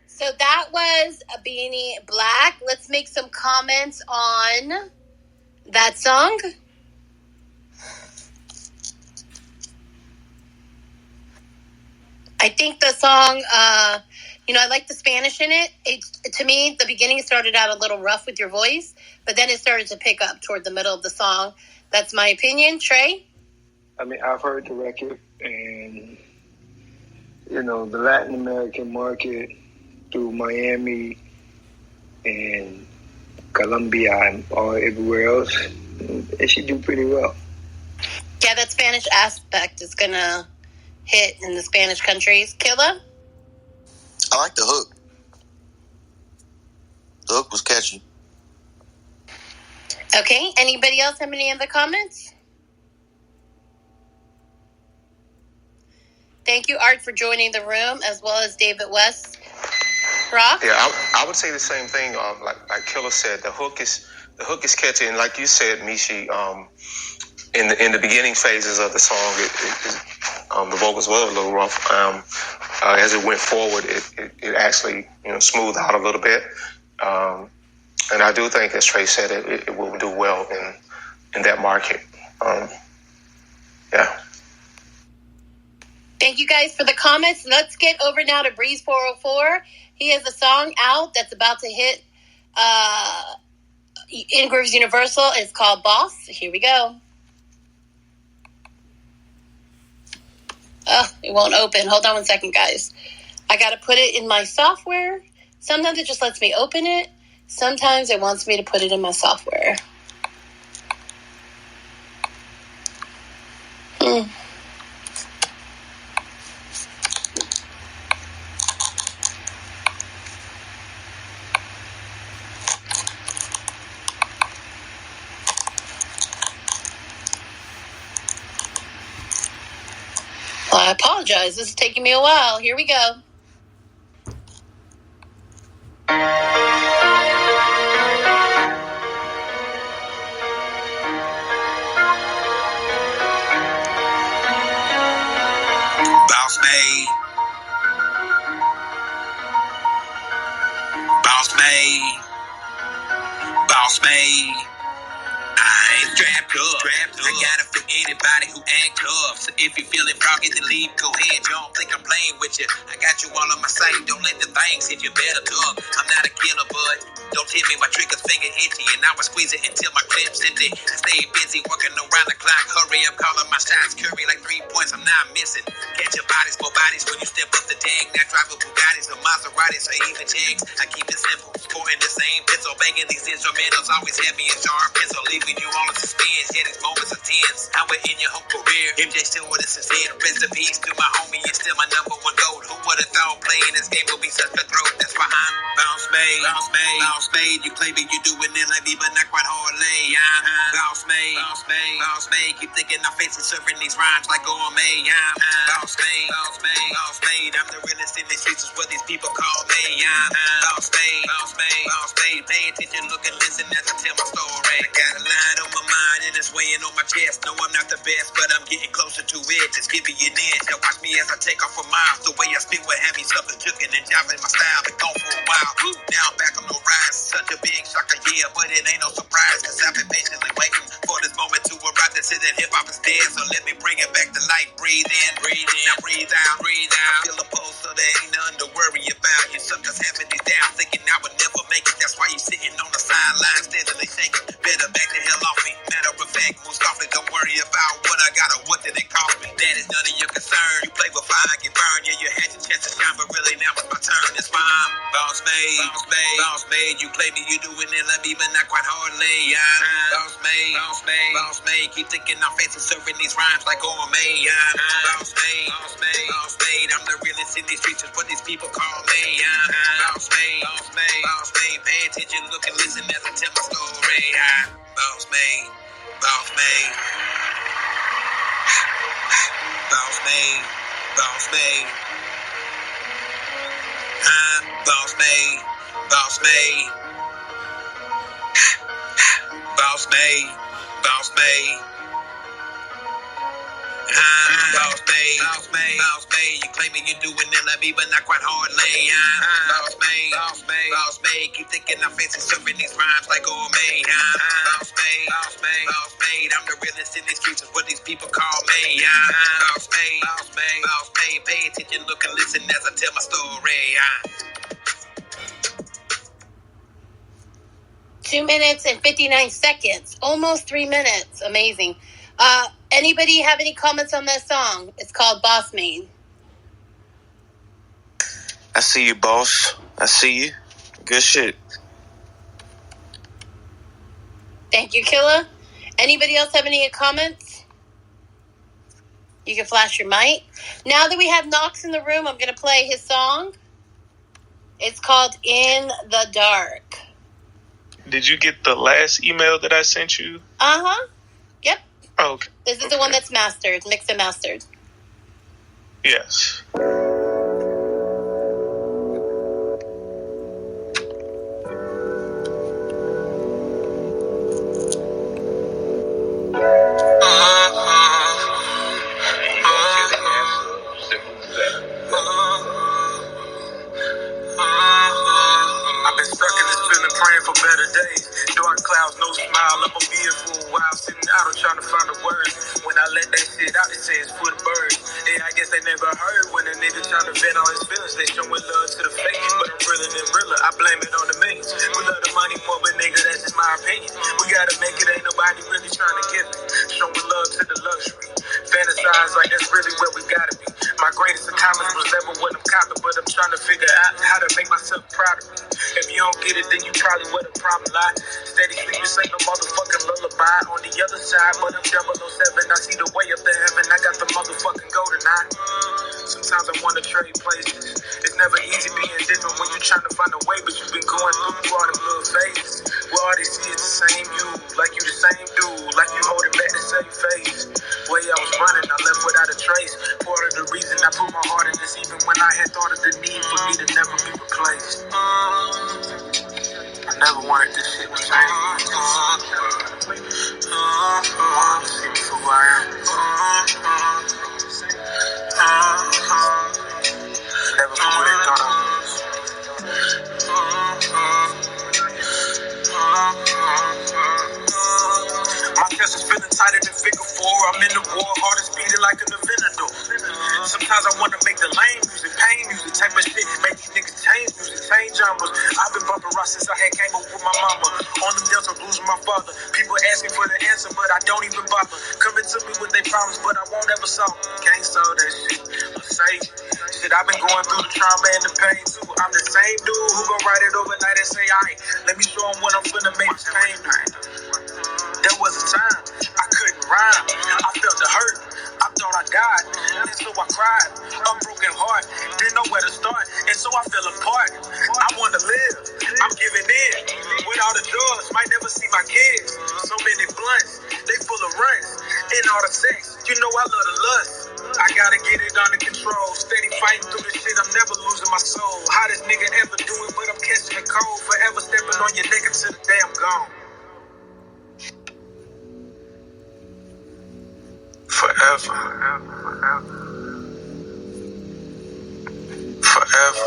[SPEAKER 1] So that was a Beanie Black. Let's make some comments on that song. I think the song, I like the Spanish in it. To me, the beginning started out a little rough with your voice, but then it started to pick up toward the middle of the song. That's my opinion. Trey?
[SPEAKER 5] I mean, I've heard the record, and, the Latin American market through Miami and Colombia and everywhere else, it should do pretty well.
[SPEAKER 1] Yeah, that Spanish aspect is going to hit in the Spanish countries. Killa?
[SPEAKER 6] I like the hook. The hook was catchy.
[SPEAKER 1] Okay, anybody else have any other comments? Thank you, Art, for joining the room, as well as David West. Rock?
[SPEAKER 7] Yeah, I would say the same thing. Like Killa said, the hook is catchy, and like you said, Mishi, in the beginning phases of the song, the vocals were a little rough. As it went forward, it actually smoothed out a little bit, and I do think, as Trey said, it will do well in that market. Yeah.
[SPEAKER 1] Thank you guys for the comments. Let's get over now to Breeze 404. He has a song out that's about to hit In Grooves Universal. It's called Boss. Here we go. It won't open. Hold on one second, guys. I got to put it in my software. Sometimes it just lets me open it. Sometimes it wants me to put it in my software. Well, I apologize. This is taking me a while. Here we go.
[SPEAKER 2] Boss made. Boss made. Boss made. I ain't strapped up. I got it for anybody who act tough. So if you feeling froggy, then leave, go ahead. You don't think I'm playing with you. I got you all on my side. Don't let the things hit you, better duck. I'm not a killer, bud. Don't hit me, my trigger's finger itchy. And I was squeezing until my clip's empty. I stay busy working around the clock. Hurry, I'm calling my shots. Curry like 3 points, I'm not missing. Catch your bodies, more bodies when you step up the tag. Not driving Bugattis or Maseratis or even Jags. I keep it simple. Sporting the same pencil. Banging these instrumentals. Always heavy and sharp pencil. Leaving you all in suspense. Yeah, these moments are tense. I went in your whole career. MJ still with us instead. Rest in peace to my homie. You're still my number one goal. Who would have thought playing this game would be such a throat? That's why I'm bounce made. Bounce made. Bounce made. You play me, you doing it like me, but not quite hard lay. Bounce made. Bounce made. Bounce made. Keep thinking I'm facing serving these rhymes like gourmet. Bounce made. Bounce made. Bounce made. I'm the realest in the streets is what these people call me. Bounce made. Bounce made. Bounce made. Pay attention, look and listen as I tell my story. I got a line on my mind and it's weighing on my chest. No, I'm not the best, but I'm getting closer to it. Just give me an inch. Now watch me as I take off a mile. The way I spit with heavy something juking and jiving my style. Been gone for a while. Now I'm back on the rise. Such a big shocker, yeah, but it ain't no surprise. Cause I've been patiently waiting for this moment to arrive. That said that hip hop is dead. So let me bring it back to life. Breathe in, breathe in. Now breathe out, breathe out. I feel a pulse, so there ain't nothing to worry about. You suckers having these down, thinking I would never make it. That's why you sitting on the sidelines, steadily shaking. Better back the hell off me. Matter of fact, most often don't worry about what I got or what did it cost me. That is none of your concern. You play with fire, get burned. Yeah, you had your chance to shine, but really now it's my turn. That's why I'm bounce made, bounce made, bounce made. You play me, you doing it like me, but not quite hardly. Bounce made, bounce made, bounce made. Keep thinking I'm fancy serving these rhymes like gourmet. Bounce made, bounce made, bounce made. I'm the realest in these streets is what these people call me. Bounce made, bounce made, bounce made. Pay attention, look and listen as I tell my story. Bounce made, bounce made, bounce made, bounce made. Bounce made, bounce made, bounce made, bounce made. Bounce made, bounce made, bounce made. You claiming you doing it like me, but not quite hardly. Bounce made, bounce made, bounce made. Keep thinking I'm fancy serving these rhymes like gourmet. Bounce made, bounce made, bounce made. I'm the realest in these streets is what these people call me. Bounce made, bounce made, bounce made. Pay attention, look and listen as I tell my story.
[SPEAKER 1] 2 minutes and 59 seconds. Almost 3 minutes. Amazing. Anybody have any comments on that song? It's called Boss Made.
[SPEAKER 6] I see you, boss. I see you. Good shit.
[SPEAKER 1] Thank you, Killa. Anybody else have any comments? You can flash your mic. Now that we have Knox in the room, I'm going to play his song. It's called In the Dark.
[SPEAKER 14] Did you get the last email that I sent you?
[SPEAKER 1] Uh-huh. Yep.
[SPEAKER 14] Oh, okay.
[SPEAKER 1] This is the one that's mastered, mixed and mastered.
[SPEAKER 14] Yes.
[SPEAKER 2] I've been stuck in this feeling, praying for better days. Dark clouds, no smile. I'ma be here for a while, sitting out and trying to find the words. When I let that shit out, they say it's for the birds. Yeah, I guess they never heard when a nigga trying to vent all his feelings. They showing love to the fake, but I'm realer than realer. I blame it on the millions. We love the money more, but nigga, that's just my opinion. We gotta make it, ain't nobody really trying to give it. Showing love to the luxury. Fantasize like that's really where we gotta be. get it, then you probably where the problem lie. Steady sleep, this ain't no motherfucking lullaby. On the other side, but I'm 007. I see the way up to heaven. I got the motherfucking golden eye. Sometimes I wanna trade places. It's never easy being different when you're trying to find a way, but you've been going through all them little phases. Where all they see is the same you, like you the same dude, like you holding back the same face. Way I was running, I left without a trace. Part of the reason I put my heart in this, even when I had thought of the need for me to never be replaced. I never wanted this shit to change. See me for who I am. Never for what they thought I was. My chest is feeling tighter than figure four. I'm in the war, heart is beating like an Aventador. Sometimes I wanna make the lame music, pain music, type of shit. Make these niggas change music, change genres. I've been bumping rock since I had came up with my mama. On them Delta blues with my father. People asking for the answer, but I don't even bother. Coming to me with their problems, but I won't ever solve them. Can't solve that shit. I'm safe. Shit, I've been going through the trauma and the pain too. I'm the same dude who gon' write it overnight and say, alright, let me show them what I'm finna make this pain right. There was a time I couldn't rhyme. I felt the hurt. I thought I died. And so I cried. A broken heart. Didn't know where to start. And so I fell apart. I want to live. I'm giving in. Without the drugs, might never see my kids. So many blunts. They full of runs. And all the sex. You know I love the lust. I gotta get it under control. Steady fighting through this shit. I'm never losing my soul. Hottest nigga ever do it, but I'm catching the cold. Forever stepping on your neck until the day I'm gone. Forever. Forever.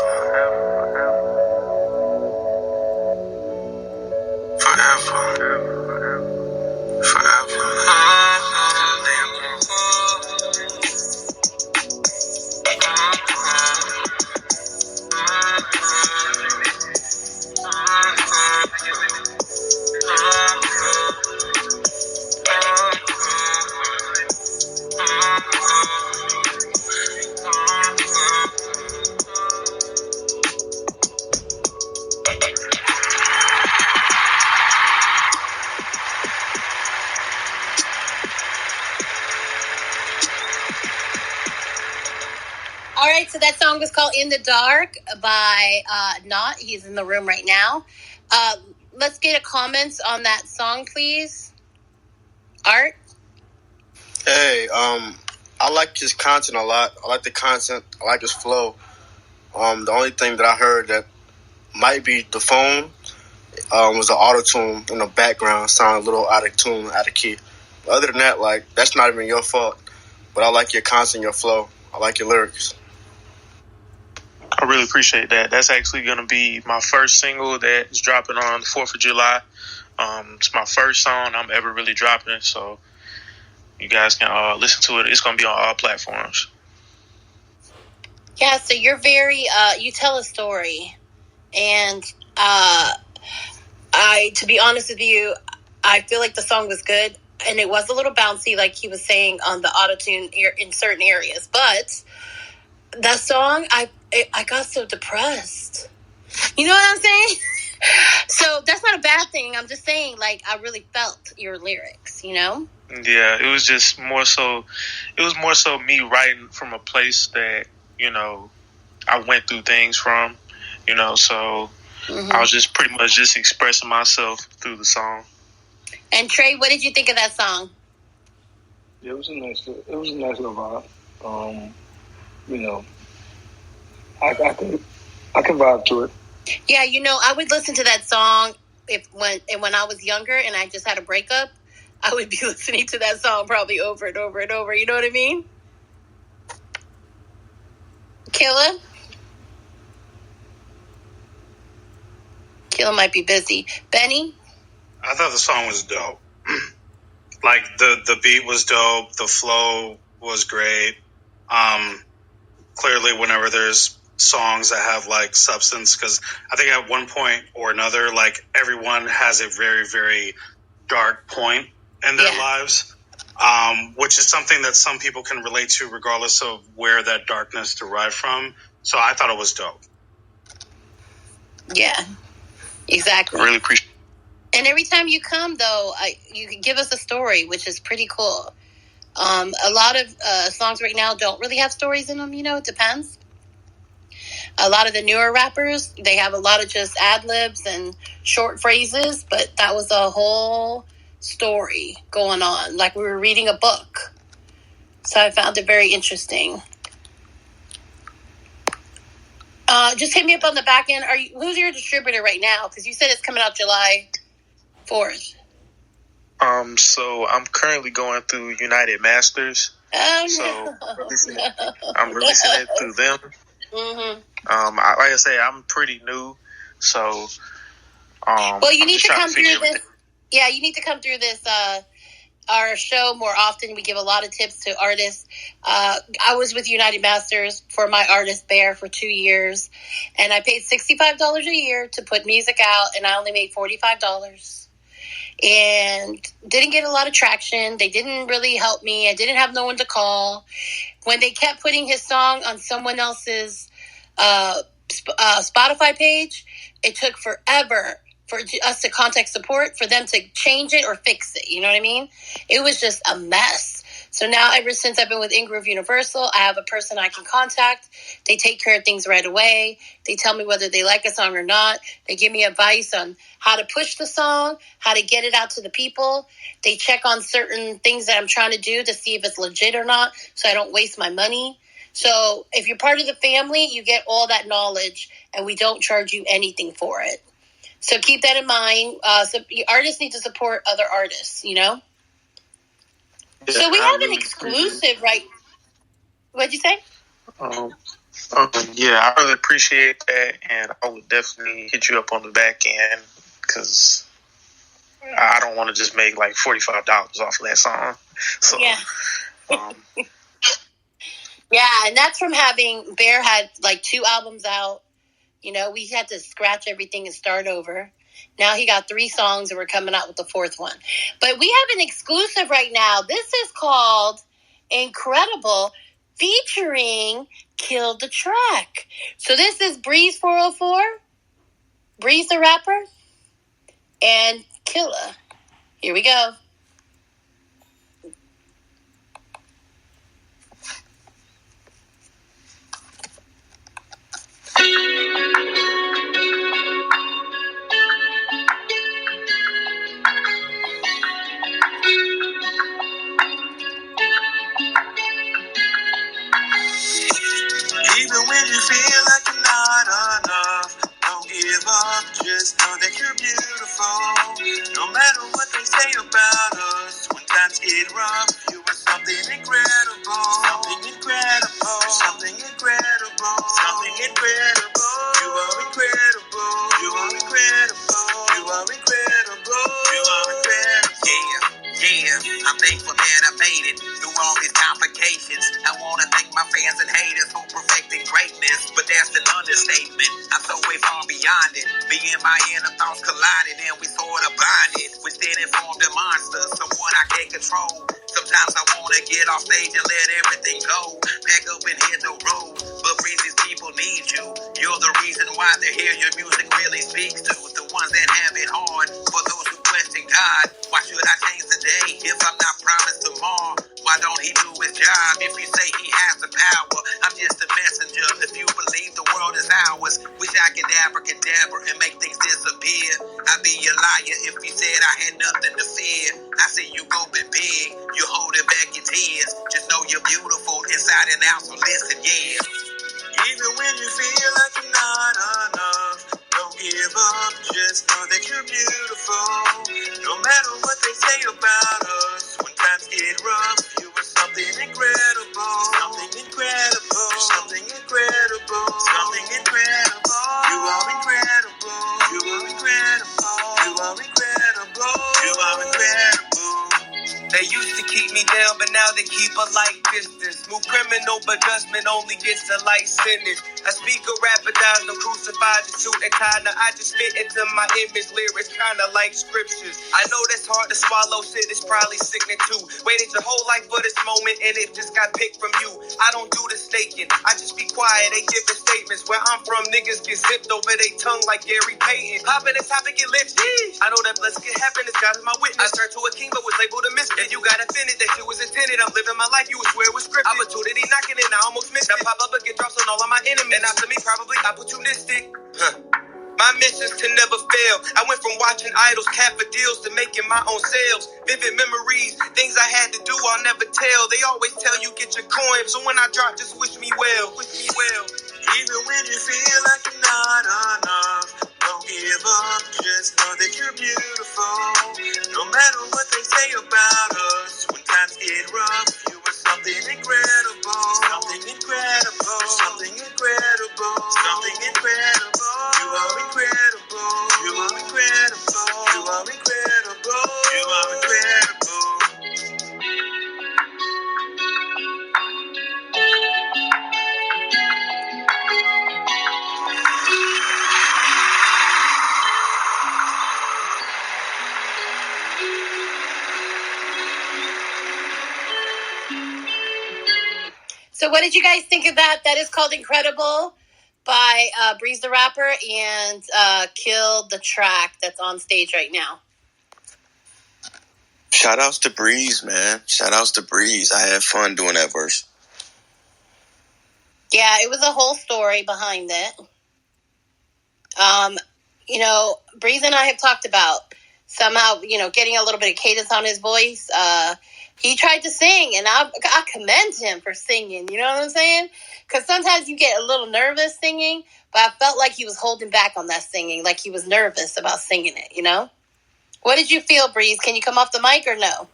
[SPEAKER 1] All right, so that song was called In the Dark by Not. He's in the room right now. Let's get a comments on that song, please. Art?
[SPEAKER 15] Hey, I like his content a lot. I like the content. I like his flow. The only thing that I heard that might be the phone was the auto-tune in the background. Sound a little out of tune, out of key. But other than that, like, that's not even your fault. But I like your content, your flow. I like your lyrics.
[SPEAKER 14] I really appreciate that. That's actually going to be my first single that is dropping on the 4th of July. It's my first song I'm ever really dropping, so you guys can listen to it. It's going to be on all platforms.
[SPEAKER 1] Yeah, so you're very, you tell a story. And to be honest with you, I feel like the song was good. And it was a little bouncy, like he was saying, on the auto-tune in certain areas. But that song, I got so depressed. You know what I'm saying? So that's not a bad thing. I'm just saying, like, I really felt your lyrics, you know?
[SPEAKER 14] Yeah, it was just more so me writing from a place that, you know, I went through things from, you know, so I was just pretty much just expressing myself through the song.
[SPEAKER 1] And Trey, what did you think of that song?
[SPEAKER 5] Yeah, it was a nice little vibe. You know, I can vibe to it.
[SPEAKER 1] Yeah, you know, I would listen to that song when I was younger and I just had a breakup. I would be listening to that song probably over and over and over. You know what I mean? Killa? Killa might be busy. Benny?
[SPEAKER 13] I thought the song was dope. Like, the beat was dope. The flow was great. Clearly, whenever there's songs that have, like, substance, because I think at one point or another, like, everyone has a very, very dark point in their lives, which is something that some people can relate to regardless of where that darkness derived from. So I thought it was dope.
[SPEAKER 1] Yeah. Exactly.
[SPEAKER 6] I really appreciate it.
[SPEAKER 1] And every time you come, though, you can give us a story, which is pretty cool. A lot of songs right now don't really have stories in them, it depends. A lot of the newer rappers, they have a lot of just ad-libs and short phrases, but that was a whole story going on, like we were reading a book. So I found it very interesting. Just hit me up on the back end. Who's your distributor right now? Because you said it's coming out July 4th.
[SPEAKER 14] So I'm currently going through United Masters.
[SPEAKER 1] Oh,
[SPEAKER 14] so
[SPEAKER 1] no.
[SPEAKER 14] I'm releasing it through them.
[SPEAKER 1] Mm-hmm.
[SPEAKER 14] Like I say, I'm pretty new, so
[SPEAKER 1] well, you need to come through this. Yeah, you need to come through this. Our show more often. We give a lot of tips to artists. I was with United Masters for my artist Bear for 2 years, and I paid $65 a year to put music out, and I only made $45. And didn't get a lot of traction. They didn't really help me. I didn't have no one to call. When they kept putting his song on someone else's Spotify page, it took forever for us to contact support, for them to change it or fix it. You know what I mean? It was just a mess. So now, ever since I've been with Ingroove Universal, I have a person I can contact. They take care of things right away. They tell me whether they like a song or not. They give me advice on how to push the song, how to get it out to the people. They check on certain things that I'm trying to do to see if it's legit or not, so I don't waste my money. So if you're part of the family, you get all that knowledge, and we don't charge you anything for it. So keep that in mind. So artists need to support other artists,
[SPEAKER 14] Yeah,
[SPEAKER 1] so we have an exclusive, right? What'd you say?
[SPEAKER 14] Yeah, I really appreciate that, and I would definitely hit you up on the back end because I don't want to just make like $45 off of that song. So
[SPEAKER 1] yeah. Yeah, and that's from having Bear had like 2 albums out. We had to scratch everything and start over. Now he got 3 songs, and we're coming out with the 4th one. But we have an exclusive right now. This is called Incredible, featuring Kill the Track. So this is Breeze 404, Breeze the rapper, and Killa. Here we go.
[SPEAKER 3] Even when you feel like you're not enough, don't give up, just know that you're beautiful. No matter what they say about us, when times get rough, you are something incredible. Something incredible. Something incredible. Something incredible. You are incredible. You are incredible. You are incredible. You are incredible. Yeah, I'm thankful that I made it through all these complications. I want to thank my fans and haters for perfecting greatness, but that's an understatement. I'm so way far beyond it. Me and my inner thoughts collided and we sort of bonded, which then informed a monster, someone I can't control. Sometimes I want to get off stage and let everything go, pack up and hit the road, but Breezy's people need you. You're the reason why they're here. Your music really speaks to the ones that have it hard. For those who question God, why should I change the day if I'm not promised tomorrow? Why don't he do his job if you say he has the power? I'm just a messenger. If you believe the world is ours, wish I could abracadabra and make things disappear. I'd be a liar if you said I had nothing to fear. I see you open big, you holding back your tears. Just know you're beautiful inside and out, so listen, yeah. Even when you feel like you're not enough, don't give up, just know that you're beautiful. No matter what they say about us, when times get rough, you are something incredible. Something incredible. Something incredible. Something incredible. You are incredible. You are incredible. You are incredible. You are incredible. They used to keep me down, but now they keep a light distance. Smooth criminal, but judgment only gets a light sentence. I speak a rapidize, no crucified the suit and kinda. I just fit into my image, lyrics kinda like scriptures. I know that's hard to swallow, shit is probably sickening too. Waited your whole life for this moment and it just got picked from you. I don't do the snaking, I just be quiet, they give the statements. Where I'm from, niggas get zipped over they tongue like Gary Payton. Poppin' this topic, get lifted. I know that blessing can happen, this God is my witness. I turned to a king but was labeled a misfit. If you got offended, that shit was intended. I'm living my life, you would swear it was scripted. Opportunity knocking and I almost missed it. I pop up and get drops on all of my enemies. And after me, probably opportunistic. My mission's to never fail. I went from watching idols cap for deals to making my own sales. Vivid memories, things I had to do, I'll never tell. They always tell you get your coin, so when I drop, just wish me well. Wish me well. Even when you feel like you're not enough, don't give up, just know that you're beautiful. No matter what they say about us, when times get rough, you are something incredible. Something incredible. Something incredible. Something incredible. You are incredible. You are incredible. You are incredible. You are incredible.
[SPEAKER 1] So what did you guys think of that? That is called Incredible by Breeze the Rapper and Kill the track that's on stage right now.
[SPEAKER 6] Shout outs to Breeze, man. Shout outs to Breeze. I had fun doing that verse.
[SPEAKER 1] Yeah, it was a whole story behind it. Breeze and I have talked about somehow, getting a little bit of cadence on his voice. He tried to sing, and I commend him for singing. You know what I'm saying? Because sometimes you get a little nervous singing, but I felt like he was holding back on that singing, like he was nervous about singing it, you know? What did you feel, Breeze? Can you come off the mic or no?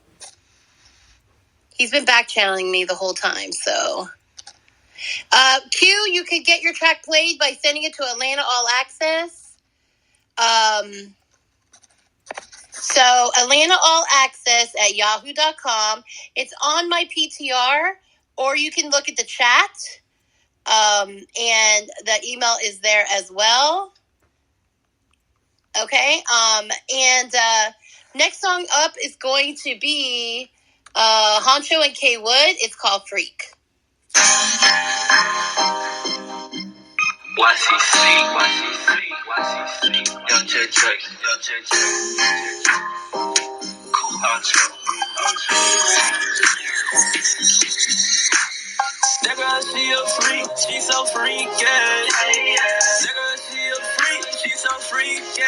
[SPEAKER 1] He's been back-channeling me the whole time, so... Q, you could get your track played by sending it to Atlanta All Access. So Atlanta All Access at yahoo.com. It's on my PTR, or you can look at the chat. And the email is there as well. Okay. Next song up is going to be Honcho and K Wood. It's called Freak.
[SPEAKER 3] Watch he sleep, watch he sleep, watch he sleep. Young check. Cool Honcho. Nigga, she a freak, she so freaky. Nigga, she a freak, she so freaky.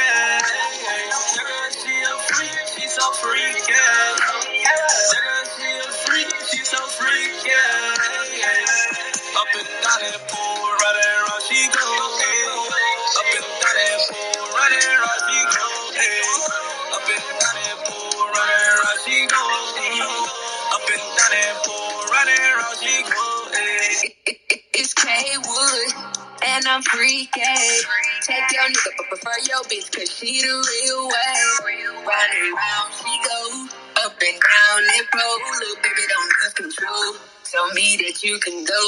[SPEAKER 3] Nigga, she a freak, she so freaky. Nigga, she a freak, she so freaky. Up and down that pool, right around she go. Up and down that pool, right around she go. Up and down that pool, right around she go. Up and down that pool, right around she go.
[SPEAKER 4] It's K-Wood, and I'm freaky. Take your nigga, but prefer your bitch, cause she the real way. Round and round she go, up and down that pole. Little baby, don't lose control. Tell me that you can go.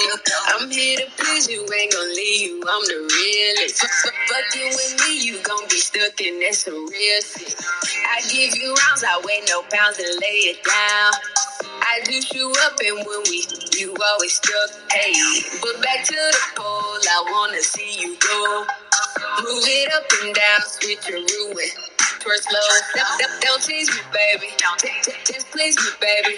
[SPEAKER 4] I'm here to please you, ain't gon' leave you, I'm the realest. Fucking with me, you gon' be stuck in that some real shit. I give you rounds, I weigh no pounds and lay it down. I juice you up and when you always stuck, hey. But back to the pole, I wanna see you go. Move it up and down, switch your ruin. Twerk slow, don't tease me, baby. Just please me, baby.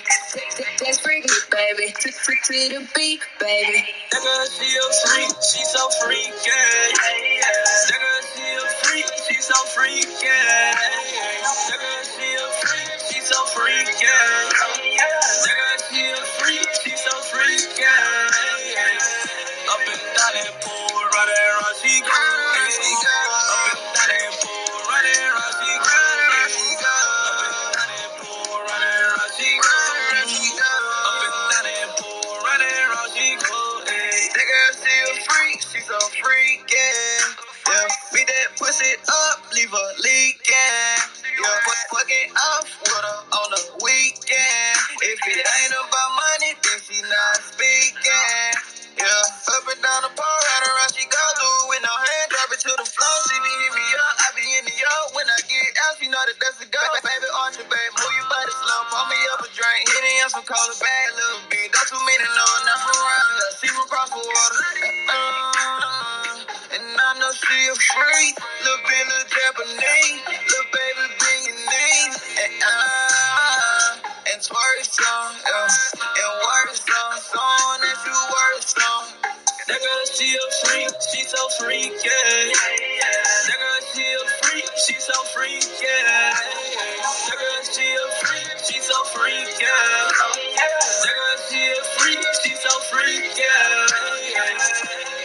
[SPEAKER 4] Just freak me, baby. To the beat, baby.
[SPEAKER 3] Nigga, she a freak, she so freaky. Nigga, she a freak, she so freaky. Nigga, she a freak, she so freaky. Nigga, she a freak, she so freaky. Up and down that pool, right around she go. Up and down that pool, right around she go. Up and down that pool, right around she go. Up and down that pool, right around she go. That girl, she a freak, she so freaking. Yeah, beat that pussy up, leave her leaking. Yeah, fuck it off with her on the weekend. If it ain't about money, bad little bitch. Don't too many know enough around. Let's see what cross the water. And I know she a freak. Little bit, little Japanese. Little baby, bring your name. And twerk some, yeah. And work some, song that you work some. That girl, she a freak, she so freak, yeah. That girl, she a freak, she so freak, yeah. That girl, she a freak, she so freak, yeah. That girl, she a freak, she so freak, yeah.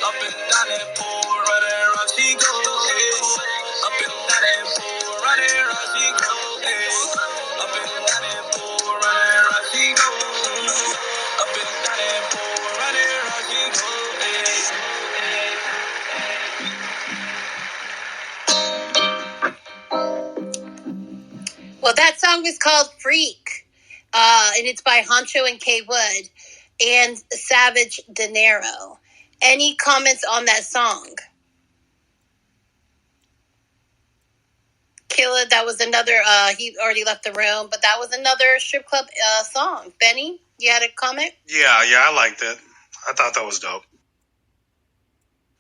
[SPEAKER 3] Up and down that pool, right there, right she go, yeah. Up and down that pool, right there, right she go, yeah. Up and down that pool, right there, right she go. Up and down that pool, right there, right she go, yeah.
[SPEAKER 1] Well, that song is called Freak, and it's by Honcho and K Wood and Savage De Niro. Any comments on that song? Killa, that was another, he already left the room, but that was another strip club song. Benny, you had a comment?
[SPEAKER 13] Yeah, I liked it. I thought that was dope.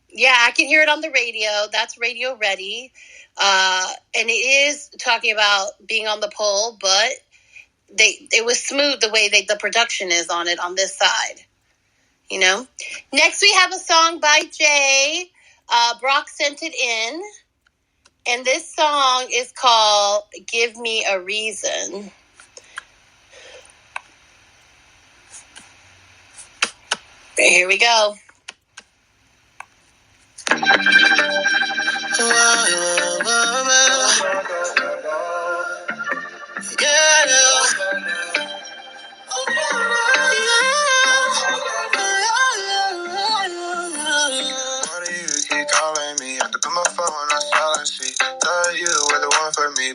[SPEAKER 1] Yeah, I can hear it on the radio. That's radio ready. And it is talking about being on the pole, but it was smooth the way the production is on it on this side. You know? Next, we have a song by Jay. Brock sent it in. And this song is called Give Me a Reason. Here we go.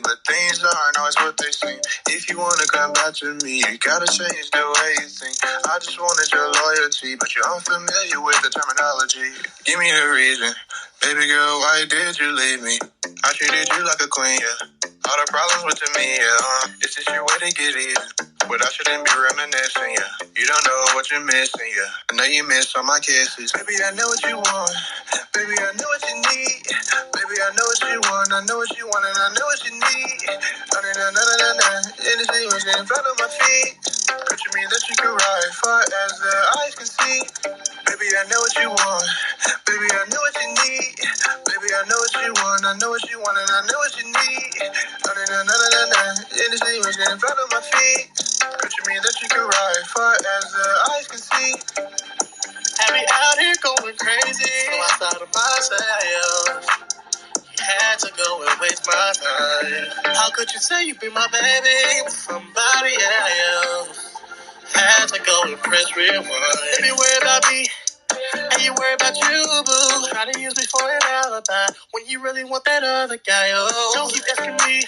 [SPEAKER 3] But things aren't always what they seem. If you wanna come back to me, you gotta change the way you think. I just wanted your loyalty, but you're unfamiliar with the terminology. Give me a reason, baby girl, why did you leave me? I treated you like a queen, yeah. All the problems with me, yeah. It's just your way to get even, but I shouldn't be reminiscing, yeah. You don't know what you're missing, yeah. I know you miss all my kisses. Baby, I know what you want. Baby, I know what you need. Baby, I know what you want. I know what you want, and I know what you need. Anything was in front of my feet. Picture me that you can ride far as the eyes can see. Baby, I know what you want. Baby, I know what you need. Baby, I know what you want. I know what you want, and I know what you need. Anything was in front of my feet. Picture me that you can ride far as the eyes can see. Have me out here going crazy, so outside of myself. Had to go and waste my time. How could you say you be my baby with somebody else? Had to go and press rewind. Baby, worry about me, and you worry about you, boo. Try to use me for an alibi when you really want that other guy. Oh, don't keep asking me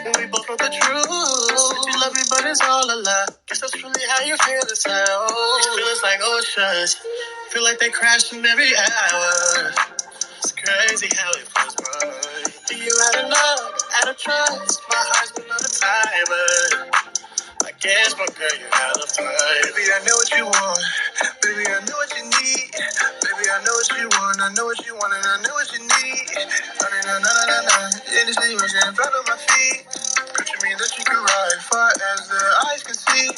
[SPEAKER 3] when we both know the truth. Said you love me, but it's all a lie. Guess that's really how you feel inside. Oh, these feelings like oceans, feel like they crashing every hour. It's crazy how it feels right. You had enough, out of trust. My heart's been on the timer. I guess, my girl, you had enough time. Baby, I know what you want. Baby, I know what you need. Baby, I know what you want. I know what you want, and I know what you need. Anything was in front of my feet. Picture me that you can ride far as the eyes can see.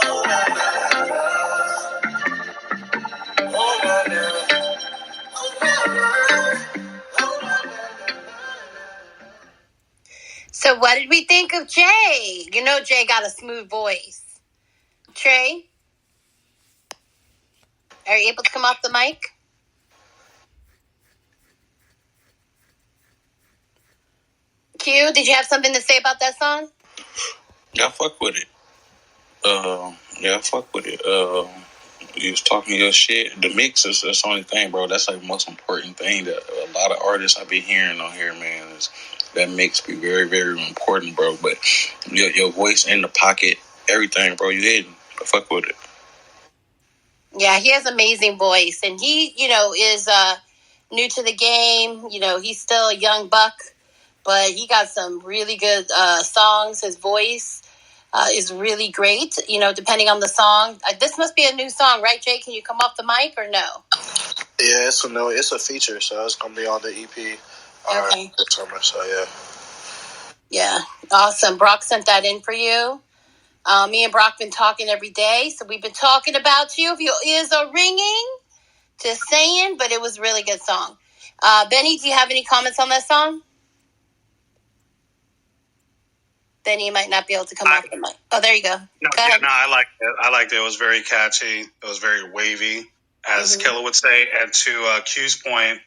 [SPEAKER 3] Oh, na, na, na. Oh, na, na.
[SPEAKER 1] So what did we think of Jay? You know Jay got a smooth voice. Trey? Are you able to come off the mic? Q, did you have something to say about that song?
[SPEAKER 16] Yeah, I fuck with it. I fuck with it. You was talking your shit. The mix is that's the only thing, bro. That's like the most important thing that a lot of artists I be hearing on here, man. Is that mix be very, very important, bro. But your voice in the pocket, everything, bro. You hidden. I fuck with it.
[SPEAKER 1] Yeah, he has amazing voice, and he, is new to the game. He's still a young buck, but he got some really good songs. His voice is really great, you know, depending on the song. This must be a new song, right, Jay? Can you come off the mic or no?
[SPEAKER 15] Yeah, it's a feature, so it's going to be on the EP.
[SPEAKER 1] Okay.
[SPEAKER 15] Summer, so yeah.
[SPEAKER 1] Yeah, awesome. Brock sent that in for you. Me and Brock been talking every day, so we've been talking about you. If your ears are ringing, just saying, but it was a really good song. Benny, do you have any comments on that song? Benny might not be able to come off the mic. Oh, there you go.
[SPEAKER 13] No,
[SPEAKER 1] go ahead.
[SPEAKER 13] No, I liked it. I liked it. It was very catchy. It was very wavy, as Killer would say. And to Q's point,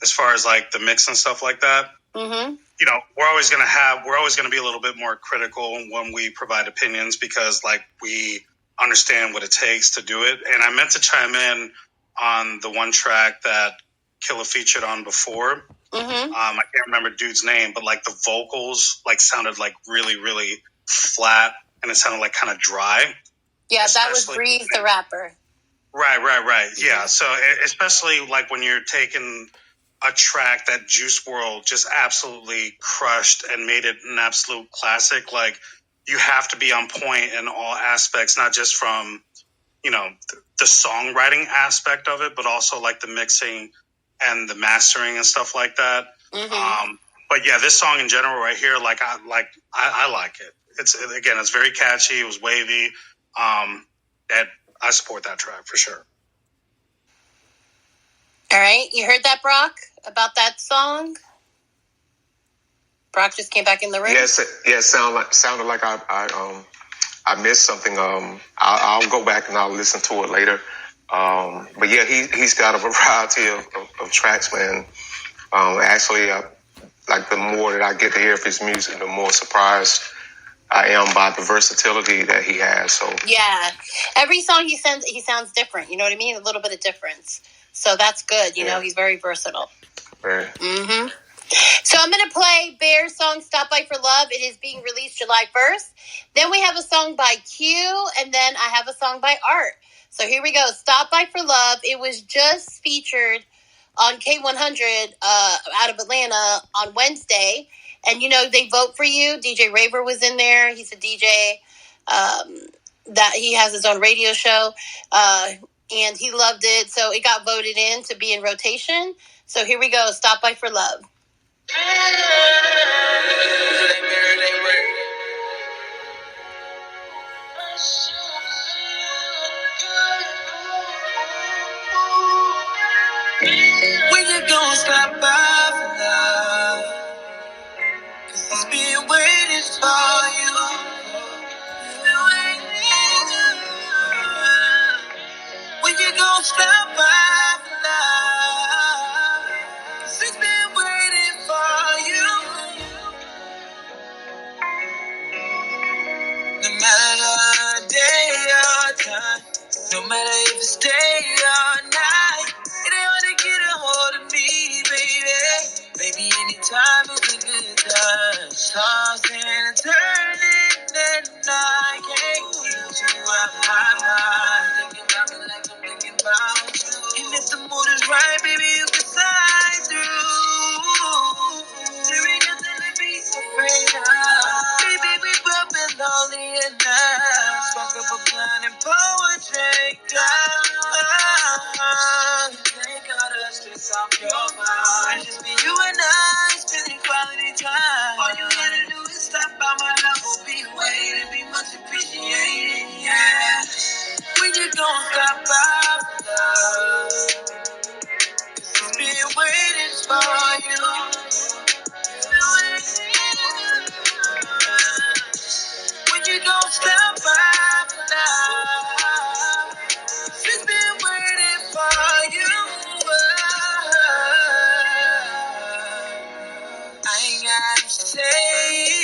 [SPEAKER 13] as far as like the mix and stuff like that, you know, we're always going to be a little bit more critical when we provide opinions because like we understand what it takes to do it. And I meant to chime in on the one track that Killer featured on before. I can't remember dude's name, but like the vocals like sounded like really, really flat and it sounded like kind of dry.
[SPEAKER 1] Yeah, that was Breeze the rapper.
[SPEAKER 13] Right. Yeah. So especially like when you're taking a track that Juice WRLD just absolutely crushed and made it an absolute classic, like you have to be on point in all aspects, not just from, you know, the songwriting aspect of it, but also like the mixing and the mastering and stuff like that. But yeah, this song in general right here, I like it. It's very catchy. It was wavy. That I support that track for sure.
[SPEAKER 1] All right, you heard that, Brock, about that song? Brock just came back in the room.
[SPEAKER 7] Yes, sounded like I missed something. I'll go back and I'll listen to it later. But yeah, he's got a variety of tracks, man. Actually, like the more that I get to hear of his music, the more surprised I am by the versatility that he has. So
[SPEAKER 1] yeah, every song he sounds different. You know what I mean? A little bit of difference. So that's good. You know, he's very versatile.
[SPEAKER 7] Very.
[SPEAKER 1] So I'm going to play Bear's song, Stop By For Love. It is being released July 1st. Then we have a song by Q, and then I have a song by Art. So here we go. Stop By For Love. It was just featured on K100 out of Atlanta on Wednesday. And, you know, they vote for you. DJ Raver was in there. He's a DJ that he has his own radio show. And he loved it. So it got voted in to be in rotation. So here we go. Stop By For Love.
[SPEAKER 3] When you gonna stop by for love? 'Cause he's been waiting for you. When you gonna stop by for love? 'Cause he's been waiting for you. No matter the day or time, no matter if it's day or night, it ain't hard to get a hold of me, baby. Baby, anytime is a good time. Tossing and turning, and I can't get you out my mind. Thinking about me like I'm thinking about you. And if the mood is right, baby, you can slide through. There ain't nothing to be afraid of. Baby, we both been lonely enough. Spark up a plan and pour a drink down. Take all the stress off your mind. Just be you and I, spending quality time. All you gotta do is stop by my love, will be waiting, be much appreciated, yeah. When you gonna stop by for love? 'Cause he's been waiting for you. When you gon' stop by for now? She's been waiting for you. I ain't gotta say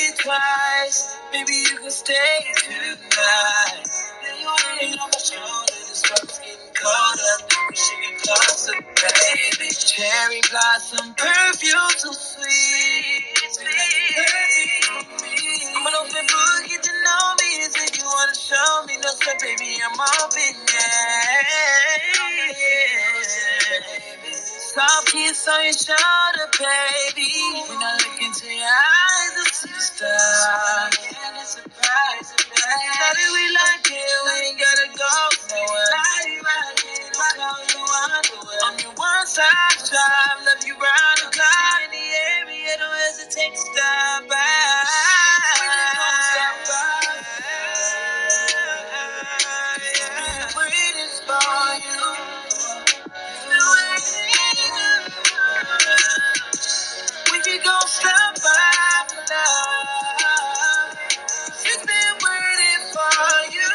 [SPEAKER 3] it twice. Maybe you can stay tonight. Then you ain't on my shoulder. This rock's getting colder. We should get closer, baby. Cherry blossom perfume so sweet. I'm an open book, get to know me. If you wanna show me no sweat, baby, I'm open, yeah. Soft kiss on your shoulder, baby. When I look into your eyes, I see the stars. And it's surprising, baby. Baby, we like it, we ain't gotta go nowhere. Right here, close the underwear. I'm your one-side shop, love you round the clock. In the area, don't hesitate to stop by. We just gonna stop by. Been waiting for you. We could go stop by for now. She's been waiting for you.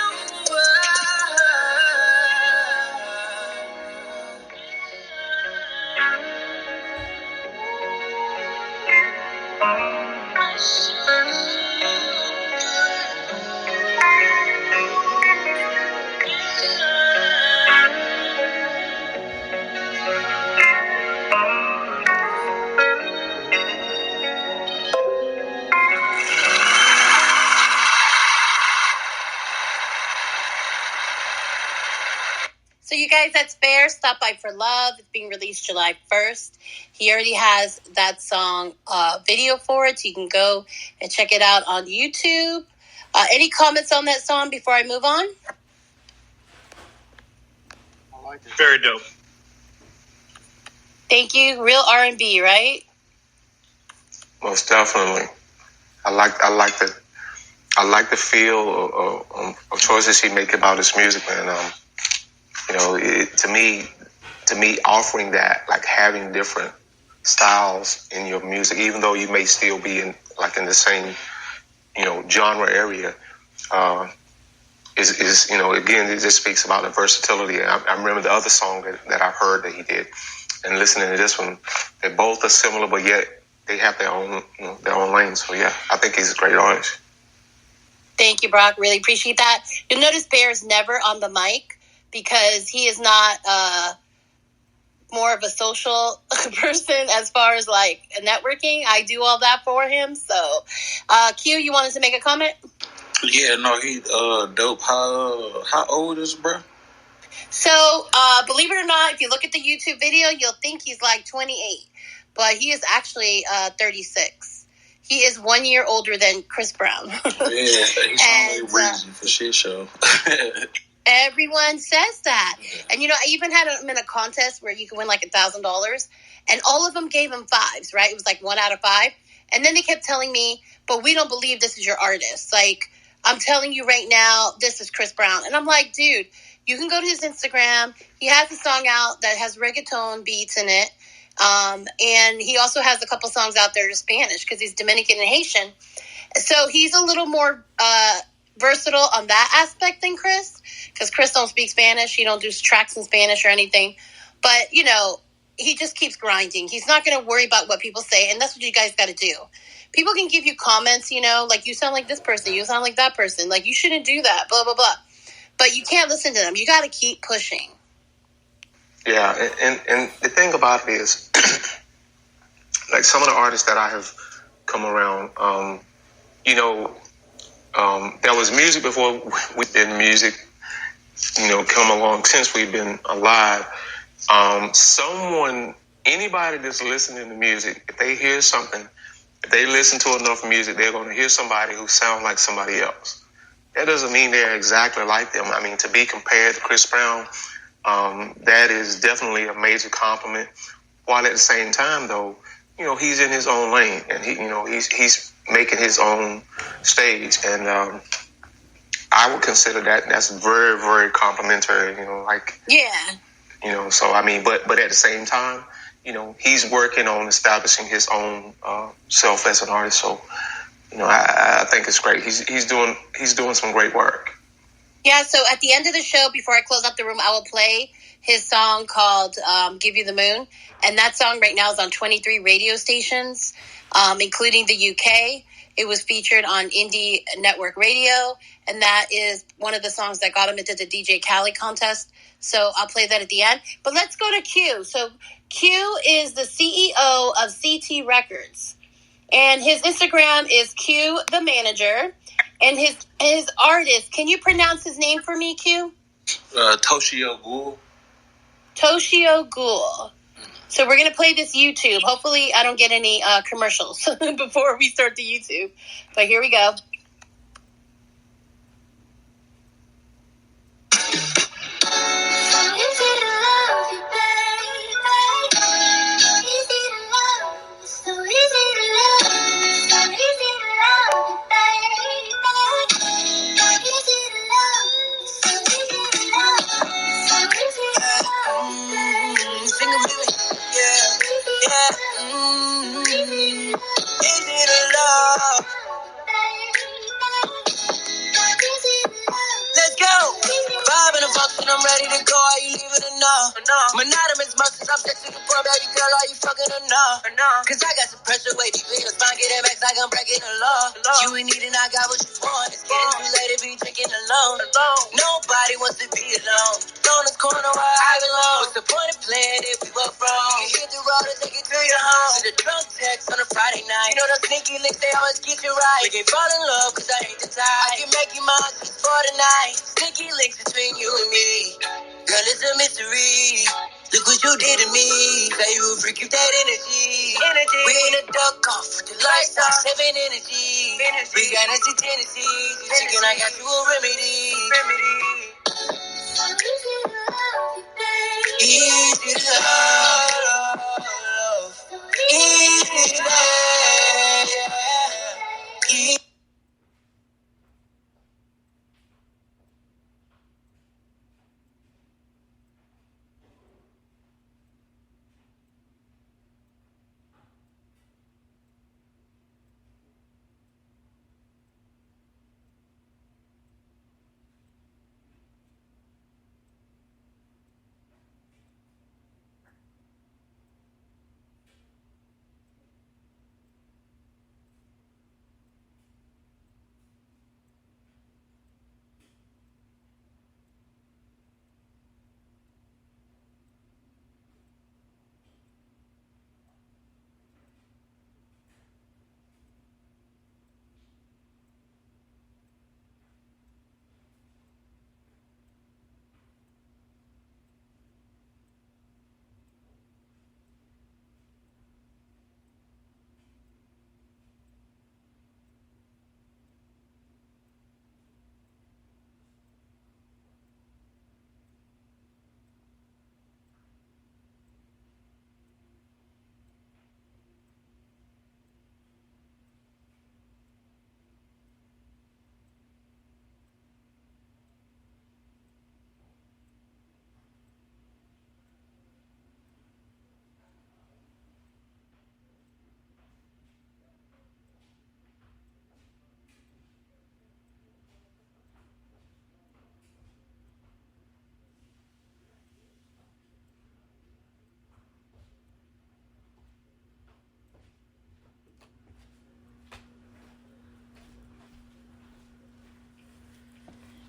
[SPEAKER 1] So you guys, that's Bear, Stop By for Love. It's being released July 1st. He already has that song video for it, so you can go and check it out on YouTube. Any comments on that song before I move on?
[SPEAKER 14] I like it. Very dope.
[SPEAKER 1] Thank you. Real R&B, right?
[SPEAKER 7] Most definitely. I like the feel of choices he make about his music, man. You know, to me, offering that, like having different styles in your music, even though you may still be in the same, genre area, is again, it just speaks about the versatility. I remember the other song that I heard that he did, and listening to this one, they both are similar, but yet they have their own lane. So yeah, I think he's a great artist.
[SPEAKER 1] Thank you, Brock. Really appreciate that. You'll notice Bear is never on the mic because he is not more of a social person as far as like networking. I do all that for him. So, Q, you wanted to make a comment?
[SPEAKER 16] Yeah, no, he dope. How old is bro?
[SPEAKER 1] So, believe it or not, if you look at the YouTube video, you'll think he's like 28, but he is actually 36. He is 1 year older than Chris Brown.
[SPEAKER 16] Yeah, he sounds like Breezy for shit show.
[SPEAKER 1] Everyone says that. And, I even had him in a contest where you could win like $1,000, and all of them gave him 5s, right? It was like 1 out of 5. And then they kept telling me, but we don't believe this is your artist. Like, I'm telling you right now, this is Chris Brown. And I'm like, dude, you can go to his Instagram. He has a song out that has reggaeton beats in it. And he also has a couple songs out there in Spanish because he's Dominican and Haitian. So he's a little more versatile on that aspect than Chris, because Chris don't speak Spanish. He don't do tracks in Spanish or anything. But, he just keeps grinding. He's not going to worry about what people say, and that's what you guys got to do. People can give you comments, like, you sound like this person, you sound like that person, like, you shouldn't do that, blah, blah, blah. But you can't listen to them. You got to keep pushing.
[SPEAKER 7] Yeah, and the thing about it is, like some of the artists that I have come around, there was music before we've been music, come along since we've been alive. Anybody that's listening to music, if they hear something, if they listen to enough music, they're going to hear somebody who sounds like somebody else. That doesn't mean they're exactly like them. I mean, to be compared to Chris Brown, that is definitely a major compliment. While at the same time, though, he's in his own lane, and he's making his own stage, and I would consider that's very, very complimentary.
[SPEAKER 1] Yeah.
[SPEAKER 7] So I mean, but at the same time, he's working on establishing his own self as an artist. So, I think it's great. He's doing some great work.
[SPEAKER 1] Yeah, so at the end of the show, before I close up the room, I will play his song called Give You the Moon. And that song right now is on 23 radio stations, including the UK. It was featured on Indie Network Radio. And that is one of the songs that got him into the DJ Khaled contest. So I'll play that at the end. But let's go to Q. So Q is the CEO of CT Records. And his Instagram is Q the Manager. And his artist, can you pronounce his name for me, Q?
[SPEAKER 16] Toshio Ghoul.
[SPEAKER 1] Toshio Ghoul. So we're going to play this YouTube. Hopefully I don't get any commercials before we start the YouTube. But here we go.
[SPEAKER 3] Let's go. Vibe in the function, I'm ready to go. Are you leaving or no? Monogamous muscles, I'm sexy to poor baby girl. Are you fucking or no? Cause I got some pressure way deep in the spine. Get it back like I'm breaking the law. You ain't needing, I got what you want. It's getting too late to be drinking alone. Nobody wants to be alone. On the corner where I belong. What's the point of playing if we both wrong? You hit the road and take it to your home. To the drunk text on a Friday night. You know those sneaky links, they always get you right. We can fall in love cause I ain't the type. I can make you mine just for the night. Sneaky links between you and me. Girl, it's a mystery. Look what you did to me. Say you a freak, you that energy. We in a duck off with the lights off. 7 energy. We got empty tendencies. You thinking I got you a remedy. Easy to love. Easy to love. Easy.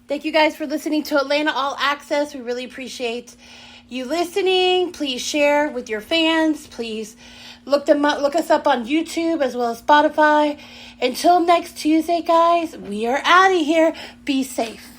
[SPEAKER 1] Thank you guys for listening to Atlanta All Access. We really appreciate you listening. Please share with your fans. Please look us up on YouTube as well as Spotify. Until next Tuesday, guys, we are out of here. Be safe.